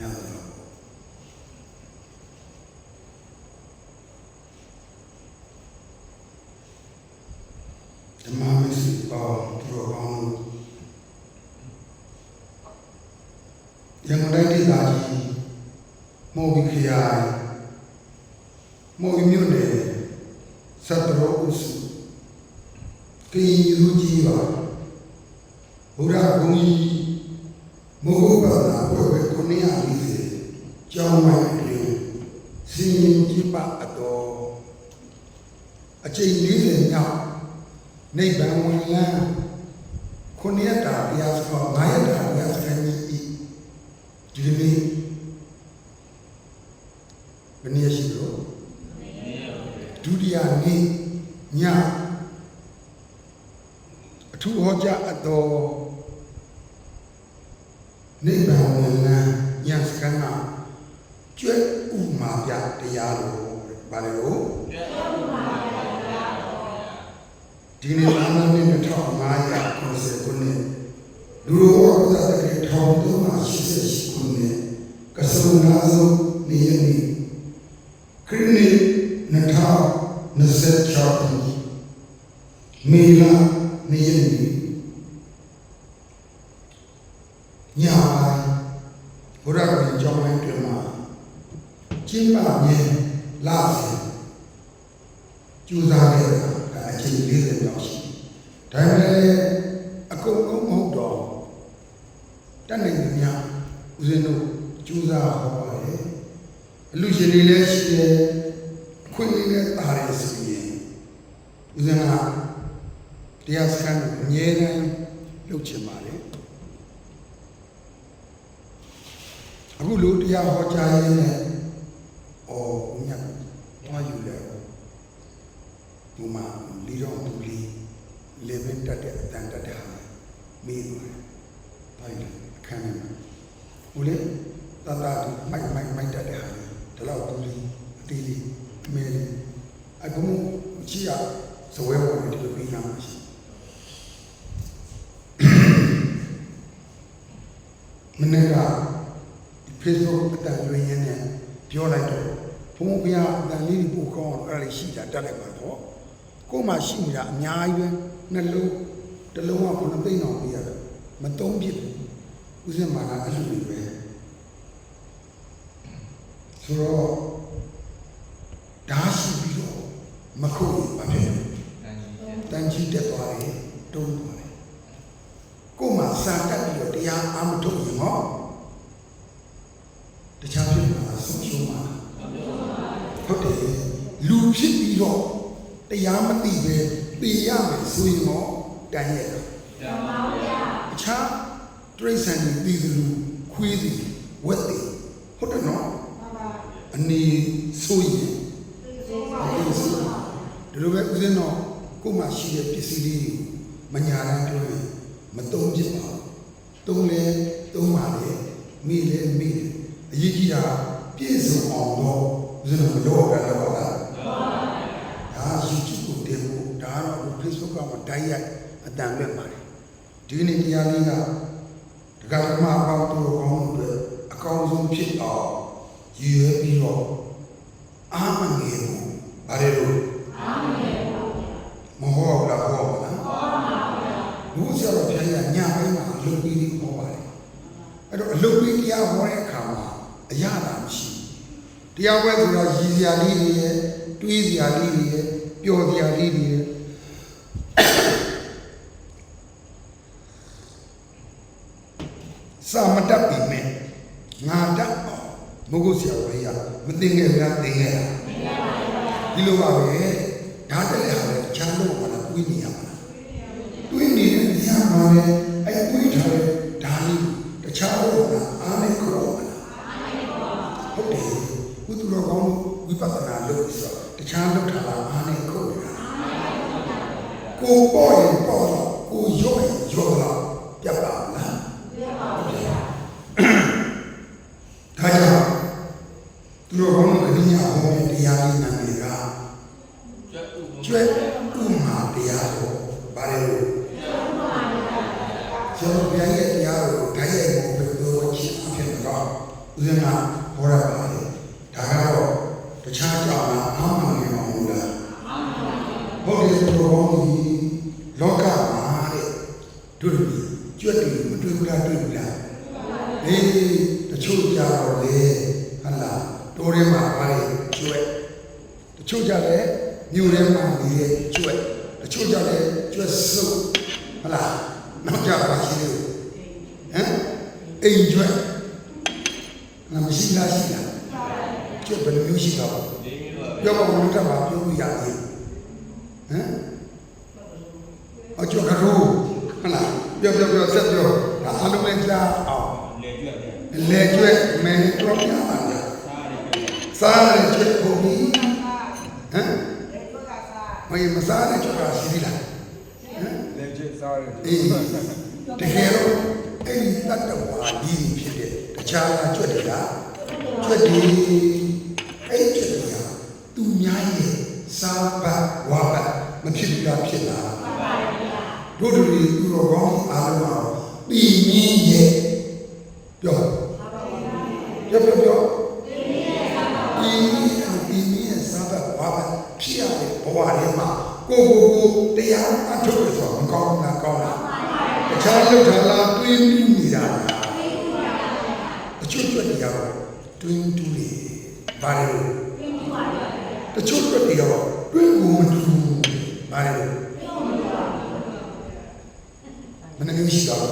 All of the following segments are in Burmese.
ရတယ်ဓမ္မမစ္စည်းပေါင်းသူတော်ကောင်းရန်ကုန်တိုင်းဒေသကြီးမော်ဘီခရိုင်မော်ဘီမြို့နယ်စတရောဥစုကရင်ယူကြီးပါဘုရားဘုန်းကြီးမိုးဘုရားဘုရား940ကျောင်းဝိုင်းတွင်စီရင်ကြည်ပအတော်အချိန်40မြောက်နိဗ္ဗာန်ဝင်လန်း9ရက်တာတရားစကား9ရက်တာတရားစကားကြီးဒီနေ့ဘယ်နည်းရှိလို့ဒုတိယနေ့ညအထူးဟောကြားအတော်နိဗ္ဗာန်ဝင်လန်းညစကားကကျွဲဥမာပြတရားလို့ဘာလို့ကျွဲဥမာပြတရားဒီနေ့အာနန္ဒ1590ခုနှစ်လူတော်ဝါဒတဲ့1388ခုနှစ်ကစုံနာစုနေရည်ခရစ်နှစ်2026ခုမေလနေရည်ညပိုင်းဘုရားရှင်ကျောင်းတိုင်းတွင်မှာကျင်းပမြဲလာစဉ်ကျူစားခဲ့တာအချိန်40ကျော်ရှိဒါပေမဲ့အကုန်လုံးမဟုတ်တော့တတ်နိုင်သမျှဦးဇင်းတို့ကျူစားဟောပါတယ်အလူရှင်တွေလည်းရှိတယ်အခွင့်အရေးလည်းတားတယ်ဆိုရင်ဦးဇင်းကတရားစခန်းကိုအမြဲတမ်းလုပ်ချင်ပါတယ်အခုလိုတရားဟောကြားရင်းနဲ့ဦးညတ်တွားယူလဲဒီမှာလီတော်ဘူးလီလေဘင်တက်တဲ့အတန်တက်တဲ့ဟာမေးတယ်တိုင်းအခန်းထဲမှာဦးလေတတတူမိုက်တက်တဲ့ဟာဒီလောက်ဘူးလီအတီးလေးမဲလေးအခုကြည့်ရဇဝဲပေါ်နေတယ်ပြီးလာမှာရှိမနေ့က Facebook အတန်လွှင့်ရင်းနဲ့ပြောလိုက်တော့ဘုံဘုရားအတန်လေးပို့ကောင်းအဲ့ဒါလေးရှိတာတက်လိုက်ပါတော့ကို့မှာရှိနေတာအများကြီးပဲနှလုံးတစ်လုံးက9သိန်းအောင်ပြရတယ်မသုံးဖြစ်ဘူးဦးစင်မာလာအဲ့လိုပဲဆိုတော့ဓာရှိပြီးတော့မခုတ်ဘာဖြစ်တန်ကြီးတက်သွားတယ်တုံးသွားတယ်ကို့မှာစာတက်ပြီးတော့တရားအားမထုတ်ရင်ဟောတခြားဖြစ်မှာဆုံးရှုံးမှာဟုတ်တယ်လူဖြစ်ပြီးတော့တရားမသိပဲသိရမယ်ဆိုရင်တော့တန်ရဲ့အခြားတရိစ္ဆာန်တွေသိသလိုခွေးစီဝက်တွေဟုတ်တယ်နော်အနေဆိုရင်ဒီလိုပဲဦးဇင်းတော့ကိုယ်မှရှိတဲ့ပစ္စည်းလေးမညာတမ်းပြောရင်မတုံးဖြစ်ပါဘူးတုံးလဲတုံးပါလေမိလဲမိတယ်အရေးကြီးတာပြည့်စုံအောင်တော့ဦးဇင်းတို့မလုပ်ရတော့လားဒါ YouTube ကိုတင်ဖို့ဒါတော့ Facebook ကမှတိုက်ရိုက်အတန်လွှင့်ပါတယ်ဒီနေ့တရားလေးကဒကာဓမ္မအပေါင်းတို့ကောင်းတို့အကောင်းဆုံးဖြစ်အောင်ရည်ရွယ်ပြီးတော့အာမငယ်ကိုဗါတယ်လို့အာမငယ်ပါမဟုတ်လားဟောပါလားဟောပါဗျာဘုရားတော်ဘုရားညပိုင်းမှာအလုပ်ပြီးဟောပါတယ်အဲ့တော့အလုပ်ပြီးတရားဟောတဲ့အခါမှာအရသာမရှိတရားပွဲဆိုတော့ရည်စရာလေးတွေရဲ့တွေးစရာလေးတွေရဲ့ပျော်စရာလေးတွေရဲ့စာမတတ်ပြီမဲ့ငါတတ်အောင်မဟုတ်ဆရာဝေးရမသိငယ်များသိငယ်ဒီလိုပါပဲဓာတ်တယ်ဟာလည်းချမ်းလို့ပါလားတွေးနေရပါလားတွေးနေတဲ့နေရာမှာလည်းအဲ့တွေးထားတဲ့ဓာတ်လေးတခြားတော့အားနဲ့ခေါ်ပါလားဟုတ်တယ်ဘုသူတော်ကောင်းဝိပဿနာလုပ်ဆိုတော့တခြားလုပ်ထားတာအားနဲ့ခေါ်နေတာကိုပေါ်ရင်ပေါ်တော့ကိုရော့ရင်ရော့တော့ပြတ်ပါလားပြတ်ပါဘူးဗျာဒါကြောင့်သူတော်ကောင်းတို့အနည်းငယ်ဟောတဲ့တရားလေးနာမည်ကကျွဲဥမာတရားကိုဗါတယ်လို့ကျွဲဥမာတရားကျောင်းဘုရားရဲ့တရားကိုဓာတ်ရိုက်ကိုပြောချင်ဖြစ်တော့ ဦးဇင်းကဟောရပါတယ်ဒါကတော့တခြားကြောင့်လားအာမန်နေမှာမဟုတ်လားဟုတ်တယ်ဘုရားကြီးလောကမှာတဲ့တို့ကျွတ်တယ်မတွေ့ဘူးလားတွေ့ဘူးလားအေးတချို့ကြတော့လေဟလာတိုးထဲမှာပါလေကျွတ်တချို့ကြလည်းမြို့ထဲမှာနေတဲ့ကျွတ်တချို့ကြလည်းကျွတ်စုပ်ဟလာနောက်ကြပါရှိလို့ဟမ်အိမ်ကျွတ်မရှိလားရှိလားကျွတ်ဘယ်လိုမျိုးရှိတာလဲပြောပါဦးတော့ပါပြောလို့ရသေးဟမ်အကျွတ်ကတော့ဟလာပြောဆက်ပြောဒါအလုံးနဲ့ကြားအောင်လေကျွတ်မင်းတို့ပြပါလားစားတယ်ကျွတ်ကိုဟမ်မစားတဲ့ကျွတ်ကရှိသေးလားလေကျွတ်စားတယ်အေးတကယ်တော့အဲ့ဒီတတ္တဝါဒီဖြစ်တဲ့တခြားကျွတ်တွေကကျွတ်ဒီအဲ့ကျွတ်တွေကသူများရဲ့စားပတ်ဝါပတ်မဖြစ်ဘူးလားဖြစ်လားတို့တို့ဒီသူတော်ကောင်းအားလုံးကပြီးမင်းရဲ့ပြောပြီးမင်းရဲ့စားပတ်ဝါပတ်ဖြစ်ရတဲ့ဘဝတွေမှာကိုတရားအထုတ်ရဆိုမကောင်းလားကောင်းလားတခြားလောက်ထားလားတွင်းတူးနေတာအချို့တွေကတော့တွင်းတူးနေဘာလို့တချို့တွေကတော့တွင်းကိုမတူးဘာလို့မနှမျိုးရှိတော့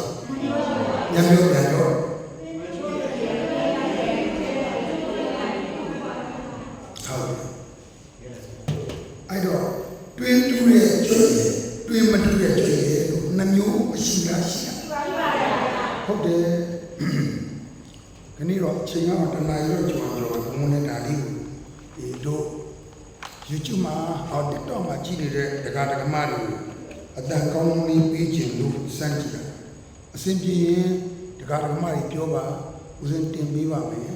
ညမျိုးပြန်တော့အဲ့တော့တွင်းတူးရဲ့ကျွတ်ရဲ့တွင်းမတူးရဲ့ကျွတ်ရဲ့လို့နှမျိုးရှိလားရှိလားဟုတ်တယ်ခဏတော့အချိန်ကတော့တနားရောကျော်ဘုံနဲ့ဒါလေးကိုဒီတို့ YouTube မှာဟော TikTok မှာကြည့်နေတဲ့ဒကာဒကမတွေအတန်ကောင်းကောင်းလေးပေးခြင်းလို့စမ်းကြည့်တာအစဉ်ပြေရင်ဒကာဒကမတွေပြောပါဦးစင်းတင်ပေးပါမယ်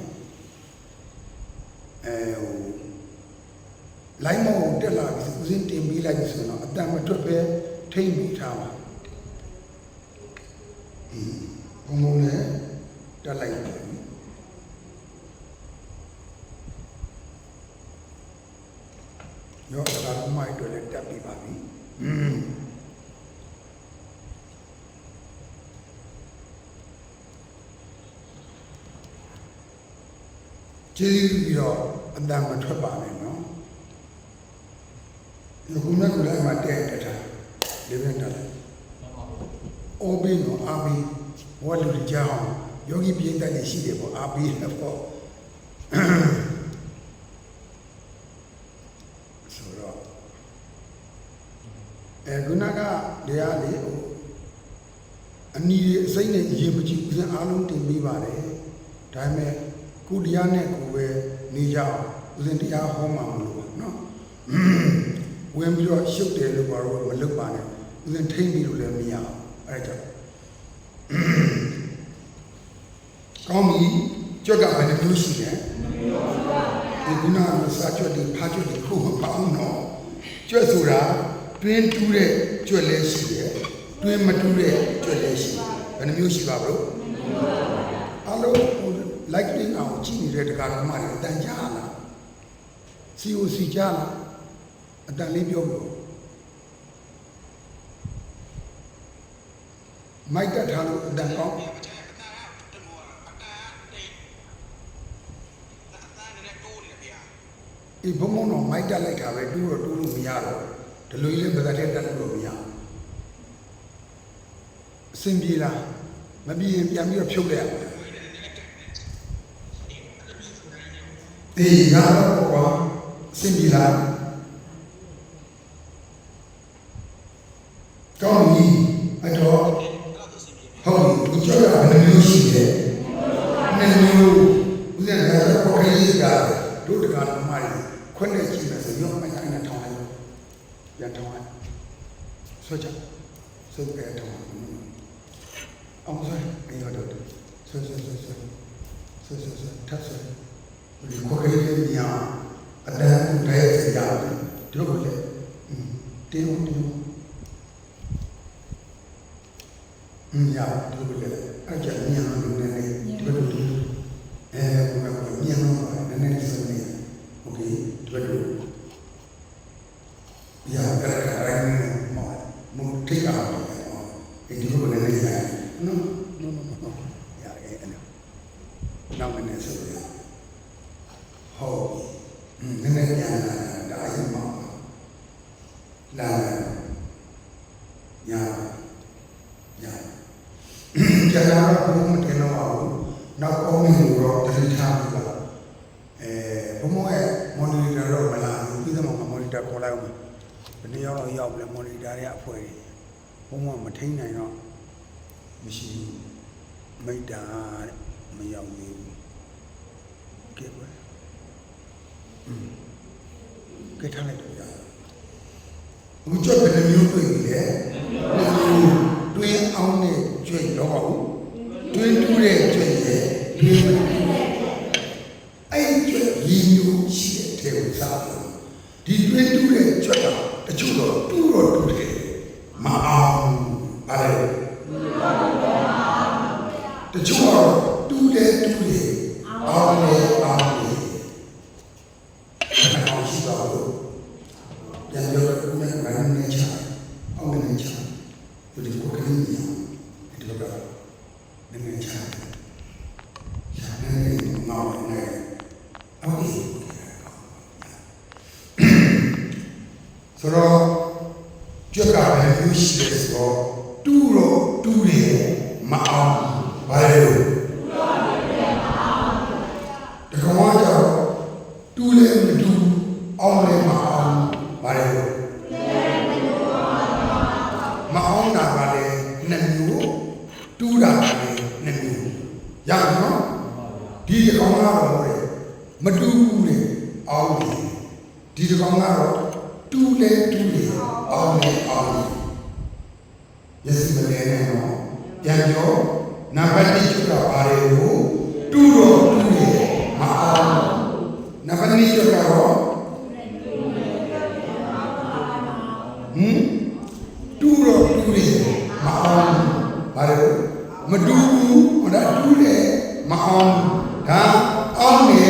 လိုက်မောင်တက်လာပြီဦးစင်းတင်ပေးလိုက်ပြီဆိုတော့အတန်မထွက်ပဲထိမ့်မိထားပါဘုံနဲ့တက်လိုက်ပြီရောဒကာဒကမတွေလည်းတက်ပြီးပါပြီကျေးဇူးပြီးတော့အတန်မထွက်ပါနဲ့နော်ဒီကုန်းကလည်းမတဲ့တက်တာလေပြန်တက်လိုက်အိုးပြီးတော့အာဘီဘောလူကြီးကြောင်းယောဂီပြိတ္တတွေရှိတယ်ပေါ့အာဘီလည်းပေါ့ဆိုတော့ခုနကတရားလေအနီးအစိမ့်နဲ့ရေမကြည့်ဦးစင်းအားလုံးတင်ပေးပါတယ်ဒါပေမဲ့ကိုတရားနဲ့ကိုပဲနေကြအောင်ဦးဇင်းတရားဟောမှာမလို့ပါနော်ဝင်ပြီးတော့ရှုပ်တယ်လို့ဘာလို့မလုပ်ပါနဲ့ဦးဇင်းထိမ့်ပြီးလို့လည်းမရအောင်အဲ့ဒါကောင်းပြီကြွက်ကဘယ်နှမျိုးရှိလဲဒီကုနာမစာကြွက်ဒီဖားကြွက်ဒီခုမပေါင်းတော့ကြွက်ဆိုတာတွင်းတူးတဲ့ကြွက်လည်းရှိတယ်တွင်းမတူးတဲ့ကြွက်လည်းရှိတယ်ဘယ်နှမျိုးရှိပါဘလို့အားလုံးlike တင်းအောင်ကြည့်နေတဲ့တရားဓမ္မတွေအတန်ကြားလား COC ကြားလားအတန်လေးပြောလို့မိုက်တက်ထားလို့အတန်ကောင်းဒီဘုံဘုံတော့မိုက်တက်လိုက်တာပဲတူးတော့တူးလို့မရတော့ဒီလိုကြီးလည်းဗဇက်ထဲတက်လို့မရအဆင်ပြေလားမပြေရင်ပြန်ပြီးတော့ဖြုတ်လိုက်ရမယ်ဒီကတော့ဘာစင်ပြီလားကောင်းပြီအဲ့တော့ဟုတ်ပြီကျော်ရဘယ်လိုရှိလဲနည်းမျိုးဦးဇင်းကတော့ခေါ်ရေးကြတို့တကားဓမ္မတွေခွနဲ့ကြည့်မယ်ဆိုရောမကိုင်းနဲ့ထောင်းလိုက်ပြန်ထောင်းလိုက်ဆွချဆွပဲထောင်းအောင်ဆွအေးတော့ဆွထပ်ဆွဒီခေါ်ရေးလေးညာအတန်းတိုင်းစရာတို့ကိုလည်းတင်းညာတို့ကိုလည်းအကြညာလို့လည်းတို့ no ya now when I say how nene ya da ai ma la yaကျန်တာတော့ဘုံမတင်တော့ပါဘူးနောက်ကောင်းနေလို့တော့တတိထားပြီပါဘုံရဲ့ monitor တော့မလာဘူးပြီးတော့မှ monitor ခေါ်လိုက်အောင်ဘယ်နည်းရောက်တော့ရောက်ပြီ monitor တွေအဖွဲဘုံကမထိန်နိုင်တော့မရှိဘူးမိတ်တာမရောက်သေးဘူးကဲပဲကဲထားလိုက်တော့ရအခုကြွက်တဲ့မျိုးတွေ့ပြီလေတွင်းအောင်နဲ့ကြွက်တော့ဟုတ်တွင်းတူးတဲ့ကြွက်ရဲ့တွင်းအဲ့ကြွက်ရည်ညူရှိတဲ့ထဲကိုစားလို့ဒီတွင်းတူးတဲ့ကြွက်ကတချို့တော့တူးတော့တူးတယ်မအောင်ပါလေတချို့တော့တူးတယ်အောင်လေအောင်ရှိပါဘူးပြန်ပြောတော့ဘယ်နဲ့ချာအောင်နေချာဒီကိုကလေးကြီးဒီလိုတော့နေချာရှာနေငေါနေအောင်ဆိုတော့ကြက်ကလည်းယူရှိတယ်ဆိုတော့တူတော့တူတယ်မအောင်ဘာလဲလို့တကောင်ကတော့တူလည်းမတူအောင်လည်းမအောင်ဘာလဲလို့မအောင်တာကလည်းနှစ်မျိုးတူတာကလည်းနှစ်မျိုးရပြီနော်ဒီတကောင်ကတော့လေမတူဘူးလေအောင်တယ်ဒီတကောင်ကတော့တူလေတူလေအောင်လေအောင်လေရစီမလဲနဲ့နော်ပြန်ပြောနံပါတ်1ချုပ်တာဘာလဲလို့တူတော့တူလေမအောင်နံပါတ်2ချုပ်တာတော့တူတော့တူလေမအောင်ဘာလို့မတူဘူးဟိုဒါတူလေမအောင်ဒါအောင်လေ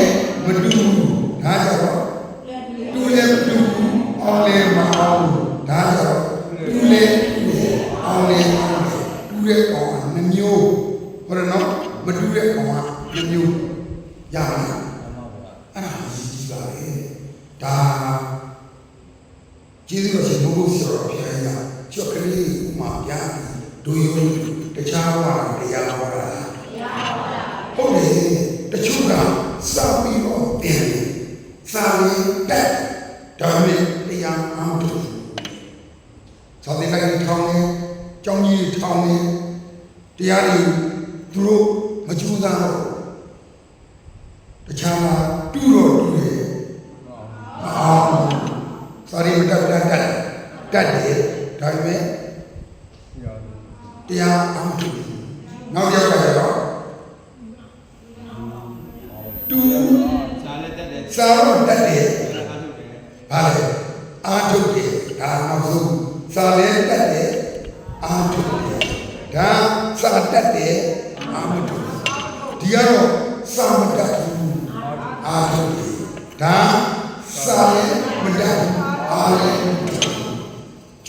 မတူဘူးဒါကြောင့်တူလေမတူဘူးအောင်လေမအောင်ဒါကြောင့်တူလေအောင်လေတူလေအောင်နှမျိုးဟုတ်တယ်နော်မတူတဲ့ကောင်ကနှမျိုးရပါလားအဲ့ဒါကြီးပါလေဒါကျေးဇူးတော်ရှင်ဘုရားဆောတော်ဘုရားကကြောက်ကလေးဥမာပြဒူယုံတခြားဘာတရားဟောတာဟုတ်တယ်တချို့ကစာပြီးတော့တင်စာရင်တက်ဒါနဲ့တရားအောင်ထုတ်စာသင်တိုင်းထောင်းနေကျောင်းကြီးထောင်းနေတရားတွေသူတို့မကြိုးစားတော့တခြားမှာတူတော့တူတယ်အောင်စာရီမတက်တယ်ဒါပေမဲ့တရားအောင်ထုတ်နောက်ရောက်ကြတော့တူစာတော့တက်တယ်ဘာလဲအားထုတ်တယ်ဒါနောက်ဆုံးစာလည်းတက်တယ်အားထုတ်တယ်ဒါစာတက်တယ်အားမထုတ်ဒီကတော့စာမတက်ဘူးအားထုတ်တယ်ဒါစာလည်းမတက်ဘူးအားလည်း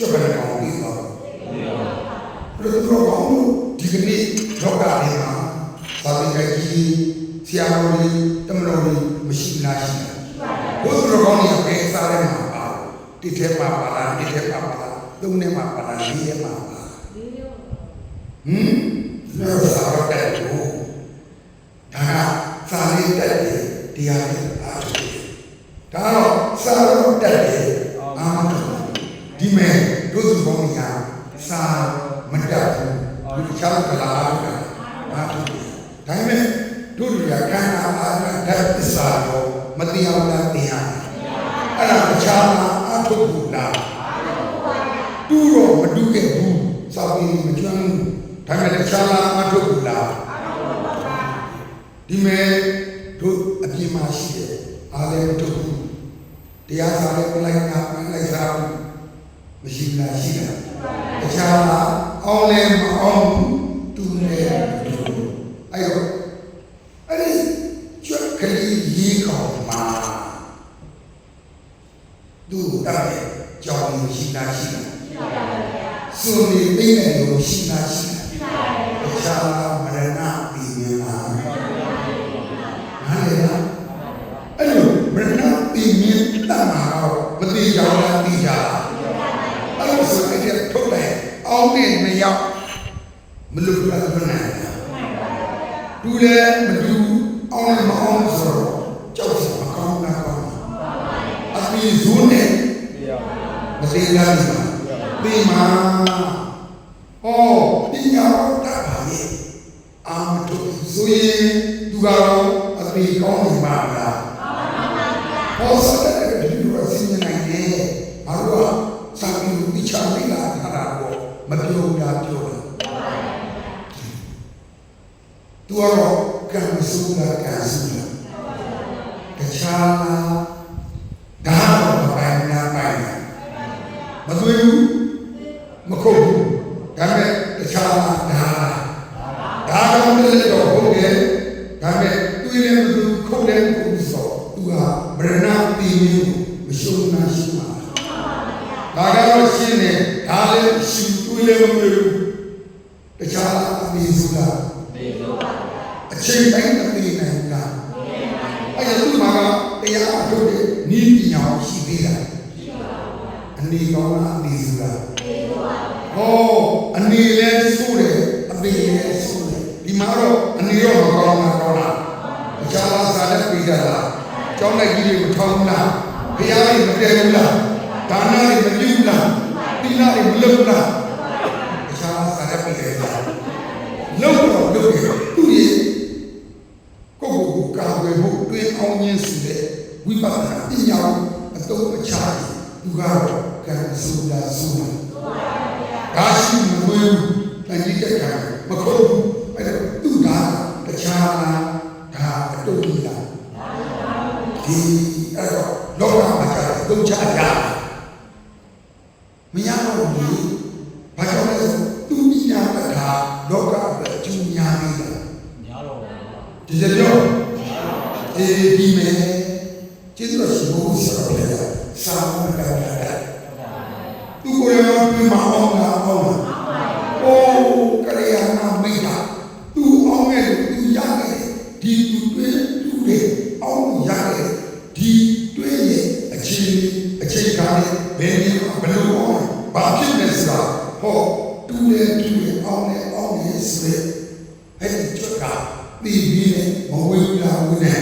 ကျုပ်လည်းကောင်းပြီပါဘယ်လိုကောင်းဒီကနေ့တော့တာလေမှာသာမန်ကြီးဆရာတော်ကြီးတမတော်ကြီးမရှိလားရှိတယ်ဘုရားကောင်းကြီးပဲစားတယ်မှာပါတိထဲမှာပါလားတိထဲမှာပါလားသုံးထဲမှာပါလားလေးထဲမှာပါလားလောစာတော့တဲ့ကိုဒါကစာလေးတက်တယ်တရားလေးအားထုတ်ဒါတော့စာတော့တက်တယ်အားထုတ်ဒီမဲ့တို့စုပေါင်းညာစာမတက်ဘူးဒီချောင်းကလာအားထုတ်ဒါပေမဲ့တို့တွေကခန္ဓာအားဓာတ်ပစ္စာတော့မသိအောင်လားသိရအဲ့ဒါတခြားမှာအားထုတ်ဘူးလားတူတော့မတူခဲ့ဘူးစာပြီးမကျွမ်းဘူးဒါပေမဲ့တခြားမှာအားထုတ်ဘူးလားဒီမဲ့တို့အပြင်မှာရှိတယ်အားလည်းမထုတ်ဘူးတရားစာလည်းလိုက်စားဘူးမရှိလားရှိတာတခြားမှာအောင်လည်းမအောင်တူလည်းအဲ့တော့အဲ့ဒီကြွက်ကလေးရေးကောင်မှာသူ့တားကြောင်ရှိလားရှိလားရှိပါပါဗျာစွန်နေသိနေလို့ရှိလားရှိလားရှိပါပါဗျာ မရဏပြီးမြင်လားဟာလေအဲ့လိုမရဏပြီးမြင်တတ်မှာတော့မသိကြဘူးလားသိကြလားအဲ့လိုဆိုရင်ထုတ်တယ်အောင်းနေမရောက်မလို့ပြတ်နိုင်တူလည်းမတူအောင်းမအောင်ဆိုတော့ကြောက်စရာကောင်းတာကောင်းအပီဇုန်းနဲ့မသိလားဒီမှာဟောပညာတော်တာပါလေအာမတို့ဆိုရင်သူကတော့အပီကောင်းနေမှာလားဟောစတဲ့ဒီလိုအစင်းနိုင်တယ်ဘာလို့စာပြီးဒီချာလေးလာတာတော့မပြောတာပြောတာသူကတော့ကံစိုးတာကံစိုးတာတခြားဒါတော့မပိုင်နာပိုင်မသွေးဘူးမခုတ်ဘူးဒါပေမဲ့တခြားဒါတော့လည်းတော့ဟုတ်တယ်ဒါပေမဲ့သွေးလည်းမသွေးခုတ်လည်းမခုတ်ဆိုသူကဗရဏတိမျိုးမရှုံးနာရှိမှာဒါကတော့ရှင်းတယ်ဒါလည်းရှိသွေးလည်းမသွေးဘူးတခြားအမီးဆိုတာအချိန်တိုင်းမသိနိုင်ဘူးလားအဲ့ဒါသူ့မှာကတရားအထုတ်တဲ့ဤပညာရှိသေးတာအနေကောင်းလားအနေဆိုတာဟောအနေလည်းဆိုးတယ်အပေလည်းဆိုးတယ်ဒီမှာတော့အနေရောမကောင်းတာကောင်းလားတခြားလားစားတဲ့ပြေးတာလားကျောင်းလိုက်ကြီးတွေမထောင်းလားဘုရားတွေမတည်ဘူးလားဒါနတွေမပြုဘူးလားသီလတွေမလုပ်ဘူးလားတခြားလားစားတဲ့ပြေးတယ်လုံးတော့လုပ်တယ်သူရဲ့ကိုယ့်ကိုယ်ကာကွယ်ဖို့တွင်အောင်ရင်းဆိုတဲ့ဝိပဿနာပညာအသုံးအချသူကတော့ကံဆိုတာဆိုတာဒါရှိမွေးဘူးတန်ကြီးတဲ့ခံမခုတ်ဘူးအဲ့တော့သူကတခြားလားဒါအတုတ်ကြီးလားဒီအဲ့တော့လောကမှာကျတော့သုံးချရမရတော့ဘူးဘာကြောင့်လဲဆိုသူပညာတတ်တာလောကအကျိုးများနေတာဒီစကြောဒီမဲ့ကျေးဇူးတော်ရှင်ဘုရားဆောက်တယ်စာမကတာသူကိုယ်ရောပြမအောင်လားအိုးကရိယာနာမိတာသူအောင်ရဲ့သူရခဲ့ဒီသူတွေ့သူတွေအောင်ရခဲ့ဒီတွေ့ရဲ့အခြေခံဘယ်လိုဘယ်လိုအောင်ဘာဖြစ်လဲဆိုတာဟောတူတယ်အောင်နဲ့ဆိုတဲ့အဲ့ဒီချက်ကပြီးပြီးနဲ့မဝေးလာဘူးနဲ့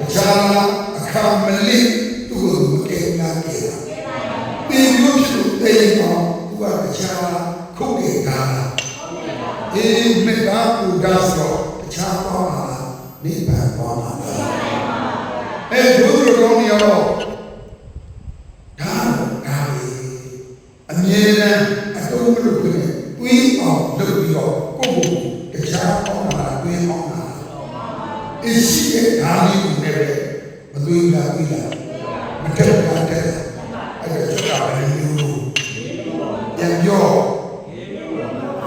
အခြားအခါမလေးသူ့ကိုမကဲနားခဲ့တာပြီးလို့ဖြစ်လို့တေးအောင်သူကအခြားခုတ်ခဲ့တာအေးမေတ္တာပူဒါဆိုအခြားပေါင်းလာနိဗ္ဗာန်ပေါင်းလာအဲ့ဒုက္ခကောင်းနေရောဒါအမြဲတမ်းအတုံးမလို့ပြည့်တွေးအောင်လုပ်ပြီးတော့ကိုယ့်ကိုယ်တရားပေါင်းလာတွေးပေါင်းလာအရှိရဲ့ဓာလေးကိုလည်းမသွေးလာပြီးလာမတက်တာတဲ့အဲ့ဒါကြောင့်လည်းမျိုးပြန်ပြော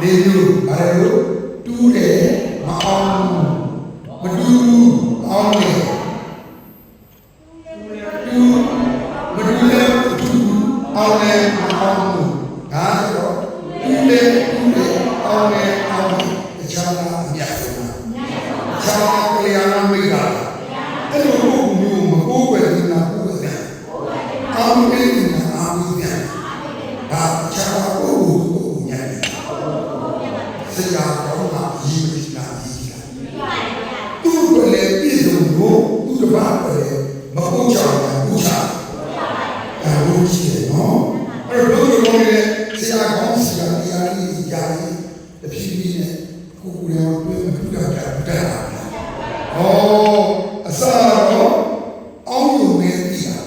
လေးမျိုးဘာလို့တူးတယ်မအောင်မတူးအောင်တယ်တူးမတူးလည်းတူးအောင်လည်းမအောင်ဒါဆိုတော့တူးလည်းအောင်လည်းအောင်တခြားလားအမြတ်ဆုံးခြားကလေးအားမိတာအဲ့လိုမျိုးမကိုးွယ်နေတာကိုယ်ကအာမင်းကအာမင်းဒါခြားကိုညံ့စရာကောင်းတာရည်မရှိတာသူ့ကိုလည်းပြည့်စုံလို့သူ့တပတ်ပဲမဟုတ်ချင်ဘူးချာဒါလို့ရှိတယ်နော်အဲ့တော့ဘုရားလည်းဆရာကောင်းဆရာတရားကြီးကြာရင်တဖြည်းဖြည်းနဲ့ကိုယ်ရောတွေ့မထူတာတက်လာဟောအစားတော့အောင်းလို့မင်းကြီးတာ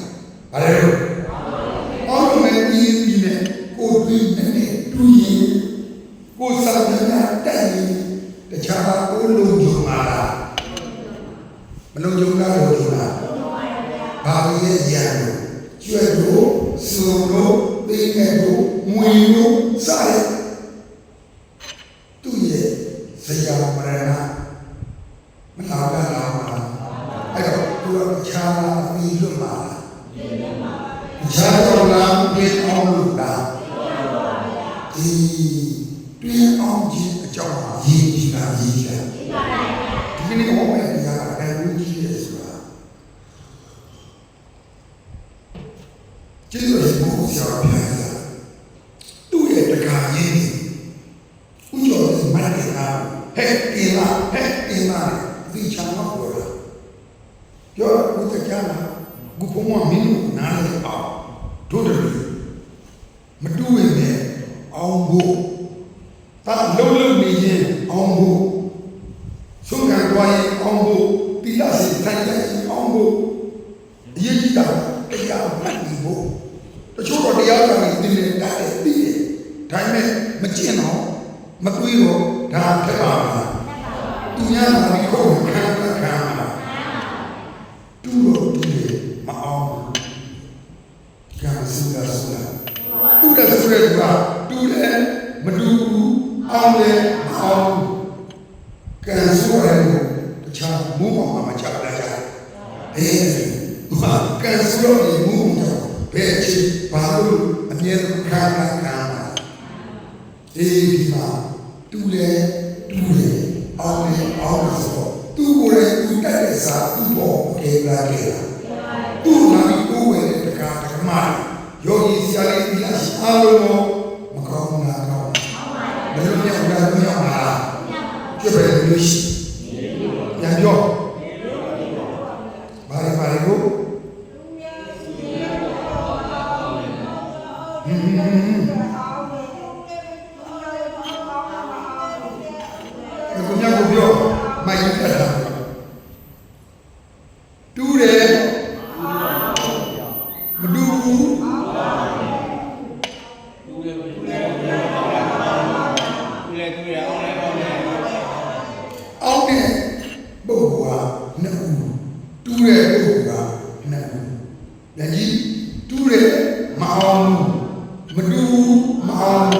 ဘာလဲလို့အောင်းလို့မင်းကြီးပြီးနဲ့ကိုယ်တွေ့နေတူရင်ကိုယ်စားနေတာတက်ရင်တခြားကိုလုံခြုံမှာလားမလုံခြုံတာလို့ဆိုတာဘာရဲ့ရန်လို့ကျွဲ့လို့စုံလို့သိနေလို့ငွေလို့စားရသူ့ရဲ့ဇယာမရဏမလာကလာမှာအဲ့တော့သူကခြားလာပြီးလွတ်မှာခြားတော့လာပြီးအောင်လို့လားဒီတွင်အောင်ခြင်းအကြောင်းပါ ရေးကြီးတာဒီနေ့ဟောမယ့်တရားကအရေးကြီးတယ်ဆိုတာကျေးဇူးရှင်ဘုရားဆရာဘုရားသူ့ရဲ့တက္ကရာကြီးဥကျော်မန္တလာဟဲ့တင်လာဒီချမ်းတော့ပြောဘုရားကျမ်းလာဘုဖုံးမင်းတို့နားလည်အောင်တို့တယ်မတူဝင်နဲ့အောင်ဖို့တာလုံးနေရင်အောင်ဖို့ဆုံးခံသွားရင်အောင်ဖို့တိလာစီထိုင်ရင်အောင်ဖို့အရေးကြီးတာတရားမှတ်နေဖို့တချို့တော့တရားကြောင့်ဒီလေတားတယ်ပြီးတယ်ဒါပေမဲ့မကျင့်တော့မတွေးတော့ဒါထက်ပါလားသူများကဒီကိုခံတာတူလို့ဒီမအောင်ကံစူတာတူတဲ့ဆိုရတာတူတယ်မတူအောင်လေအောင်ကံစူရတယ်တခြားမူးအောင်မချတာကြကံစူရတဲ့မူးအောင်ဘယ်ချီဘာလို့အမြဲတမ်းခံဒီမှာတူလေအောင်လေဆိုသူကိုယ်တိုင်သူတက်တဲ့စာသူ့ဘောကေလာကေလာသူ့နာမည်ကိုဝယ်တဲ့တက္ကမယောဂီဆရာလေးဒီလားအားလုံးမကောင်းဘူးလားကောင်းဘယ်လိုမြောက်လားမြောက်လားကြည့်ပဲလို့ရှိပြန်ပြောဘာလဲကိုပြောမိုက်ရတာတူတယ်မတူဘူးအောက်နဲ့ပုဂ္ဂိုလ်ကနှစ်ခုတူတဲ့ပုဂ္ဂိုလ်ကနှစ်ခုဒါကြီးတူတယ်မအောင်မတူမအောင်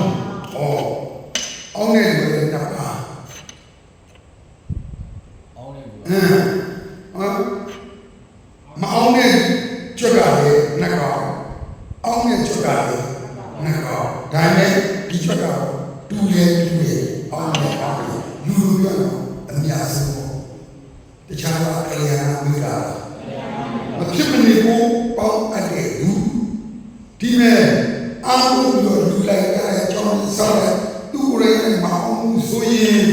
အောက်နဲ့လည်းနှစ်ပါမအောင်နဲ့ကြွက်ကလည်းနှကောင်အောင်နဲ့ကြွက်ကလည်းနှကောင်ဒါနဲ့ဒီကြွက်ကတူတယ်အောင်နဲ့အောင်လူရတော့အများဆုံးပေါ့တခြားကအေယာနာမိတာမဖြစ်မနေဘူးပေါင်းအပ်တဲ့လူဒီမဲ့အားလုံးလူလိုက်တဲ့အကြောင်းစားတဲ့သူ့ကိုယ်တိုင်မအောင်ဆိုရင်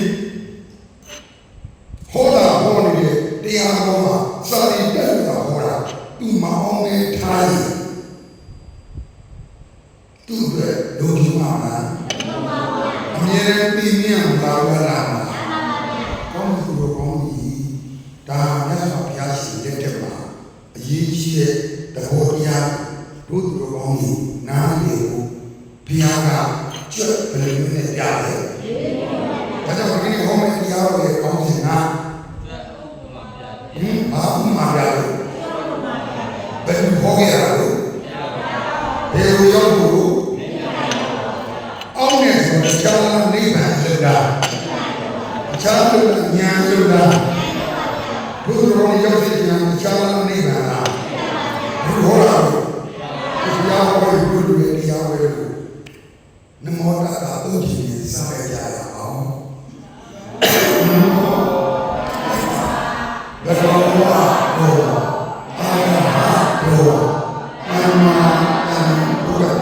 ဟောတာဟောနေတဲ့တရားတော်မှာစာရင်းတက်တာဟောတာသူမအောင်နဲ့ထားရင်သူ့ရဲ့ဒုက္ခမှာအမြဲတမ်းပြင်းပြင်းလာလာကောင်းသူတော်ကောင်းကြီးဒါမြတ်စွာဘုရားရှင်လက်ထက်မှာအရေးကြီးတဲ့သဘောတရားတို့သူတော်ကောင်းကြီးနားလေကိုဘုရားကကျွတ်ဘယ်လိုနဲ့ပြတယ်ဒါကြောင့်ဒီနေ့ဟောမယ့်တရားတော်ရဲ့ကောင်းစဉ်ကဘာမှမပြလို့ဘယ်လိုဟောခဲ့ရလို့ဘယ်လိုရောက်လို့အောင်းနေဆိုတော့ခြားနိဗ္ဗာန်လို့တာခြားလို့ညာလို့တာဘုရားရောက်တဲ့ညာခြားနိဗ္ဗာန်လားဘုရားတရားဟောလို့တရားဝဲလို့နမောတတာအုပ်ကြီးနဲ့စားရကြရအောင်ဘယ်လိုလဲကိုအာဟာကိုအမအန်ဘုရား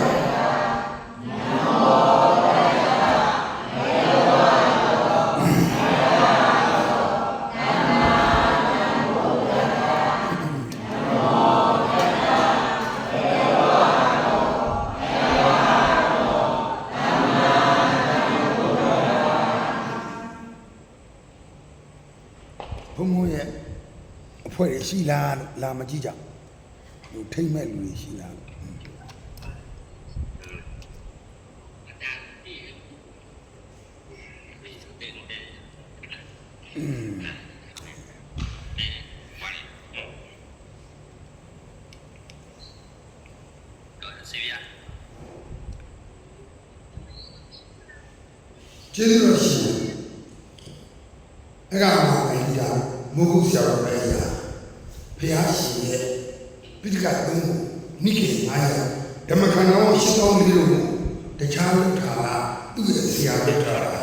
ဘုံဘုံရဲ့အဖွဲ့ရှိလားလာမကြည့်ကြလူထိမ့်မဲ့လူတွေရှိလားကျေးဇူးတော်ရှင်အဲ့ဒါမှလည်းကြာမဟုတ်ဆရာတော်ပဲကြာဖျားရှင်ရဲ့ပိဋကတ်သုံးကိုနိကေ900ဓမ္မခန္ဓာကိုရှင်းအောင်လေးလို့တခြားလို့ထားတာသူ့ရဲ့ဆရာပြထားတာ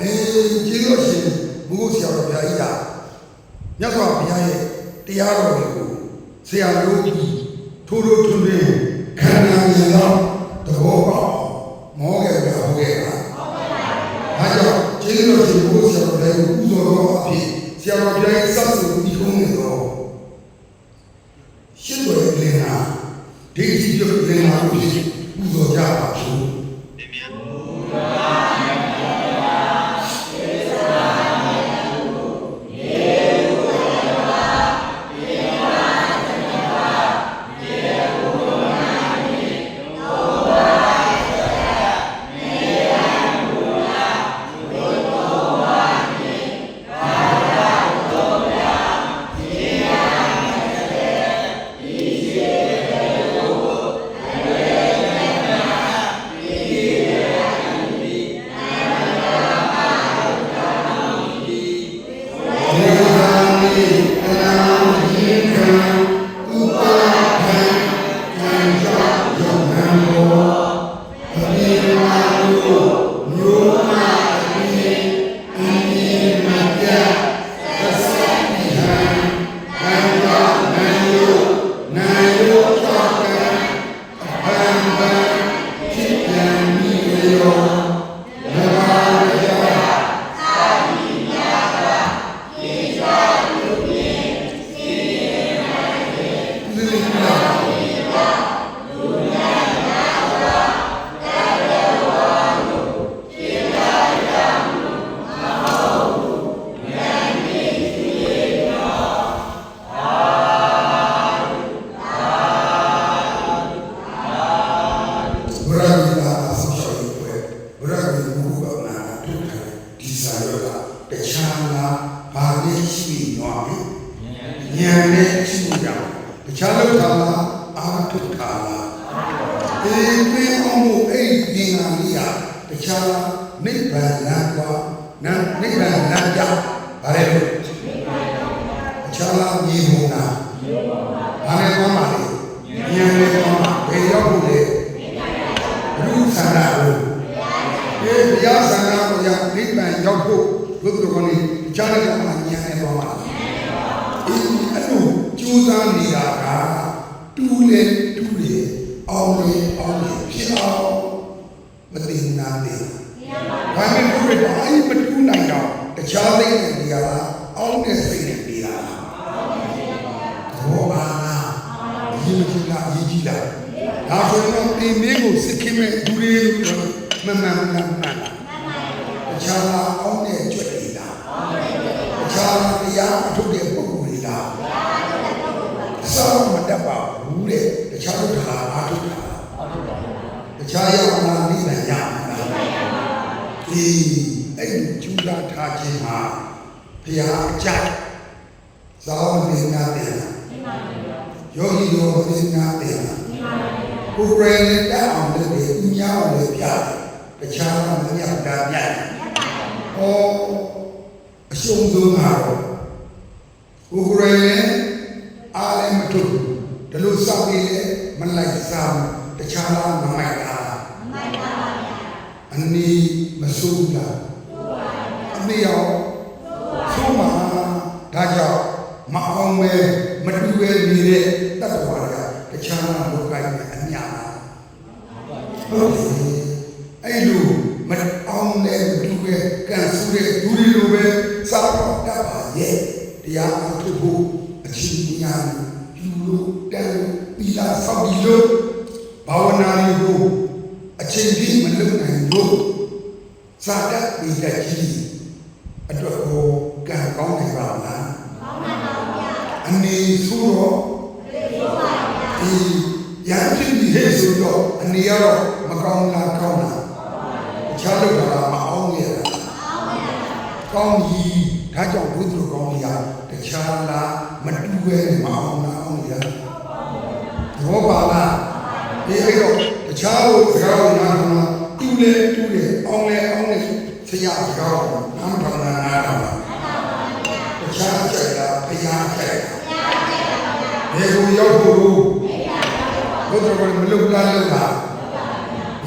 ကျေးဇူးရှင်ဘုရားဆရာတော်ဘုရားကြီးကမြတ်စွာဘုရားရဲ့တရားတော်တွေကိုဆရာတို့ထိုးထိုးထွန်းထွန်းခံနာရင်တော့သဘောပေါက်မောခဲ့ကြဟုတ်ရဲ့လားဒါကြောင့်ကျေးဇူးတော်ရှင်ဘုရားဆရာတော်လည်းပူဇော်တော်အဖြစ်ဆရာတော်ဘုရားရဲ့စပ်စုပြီးခုံးနေတော့ရှင်းတော်ရဲ့လင်နာဒီကြည့်ပြုလင်နာကိုပူဇော်ကြပါစို့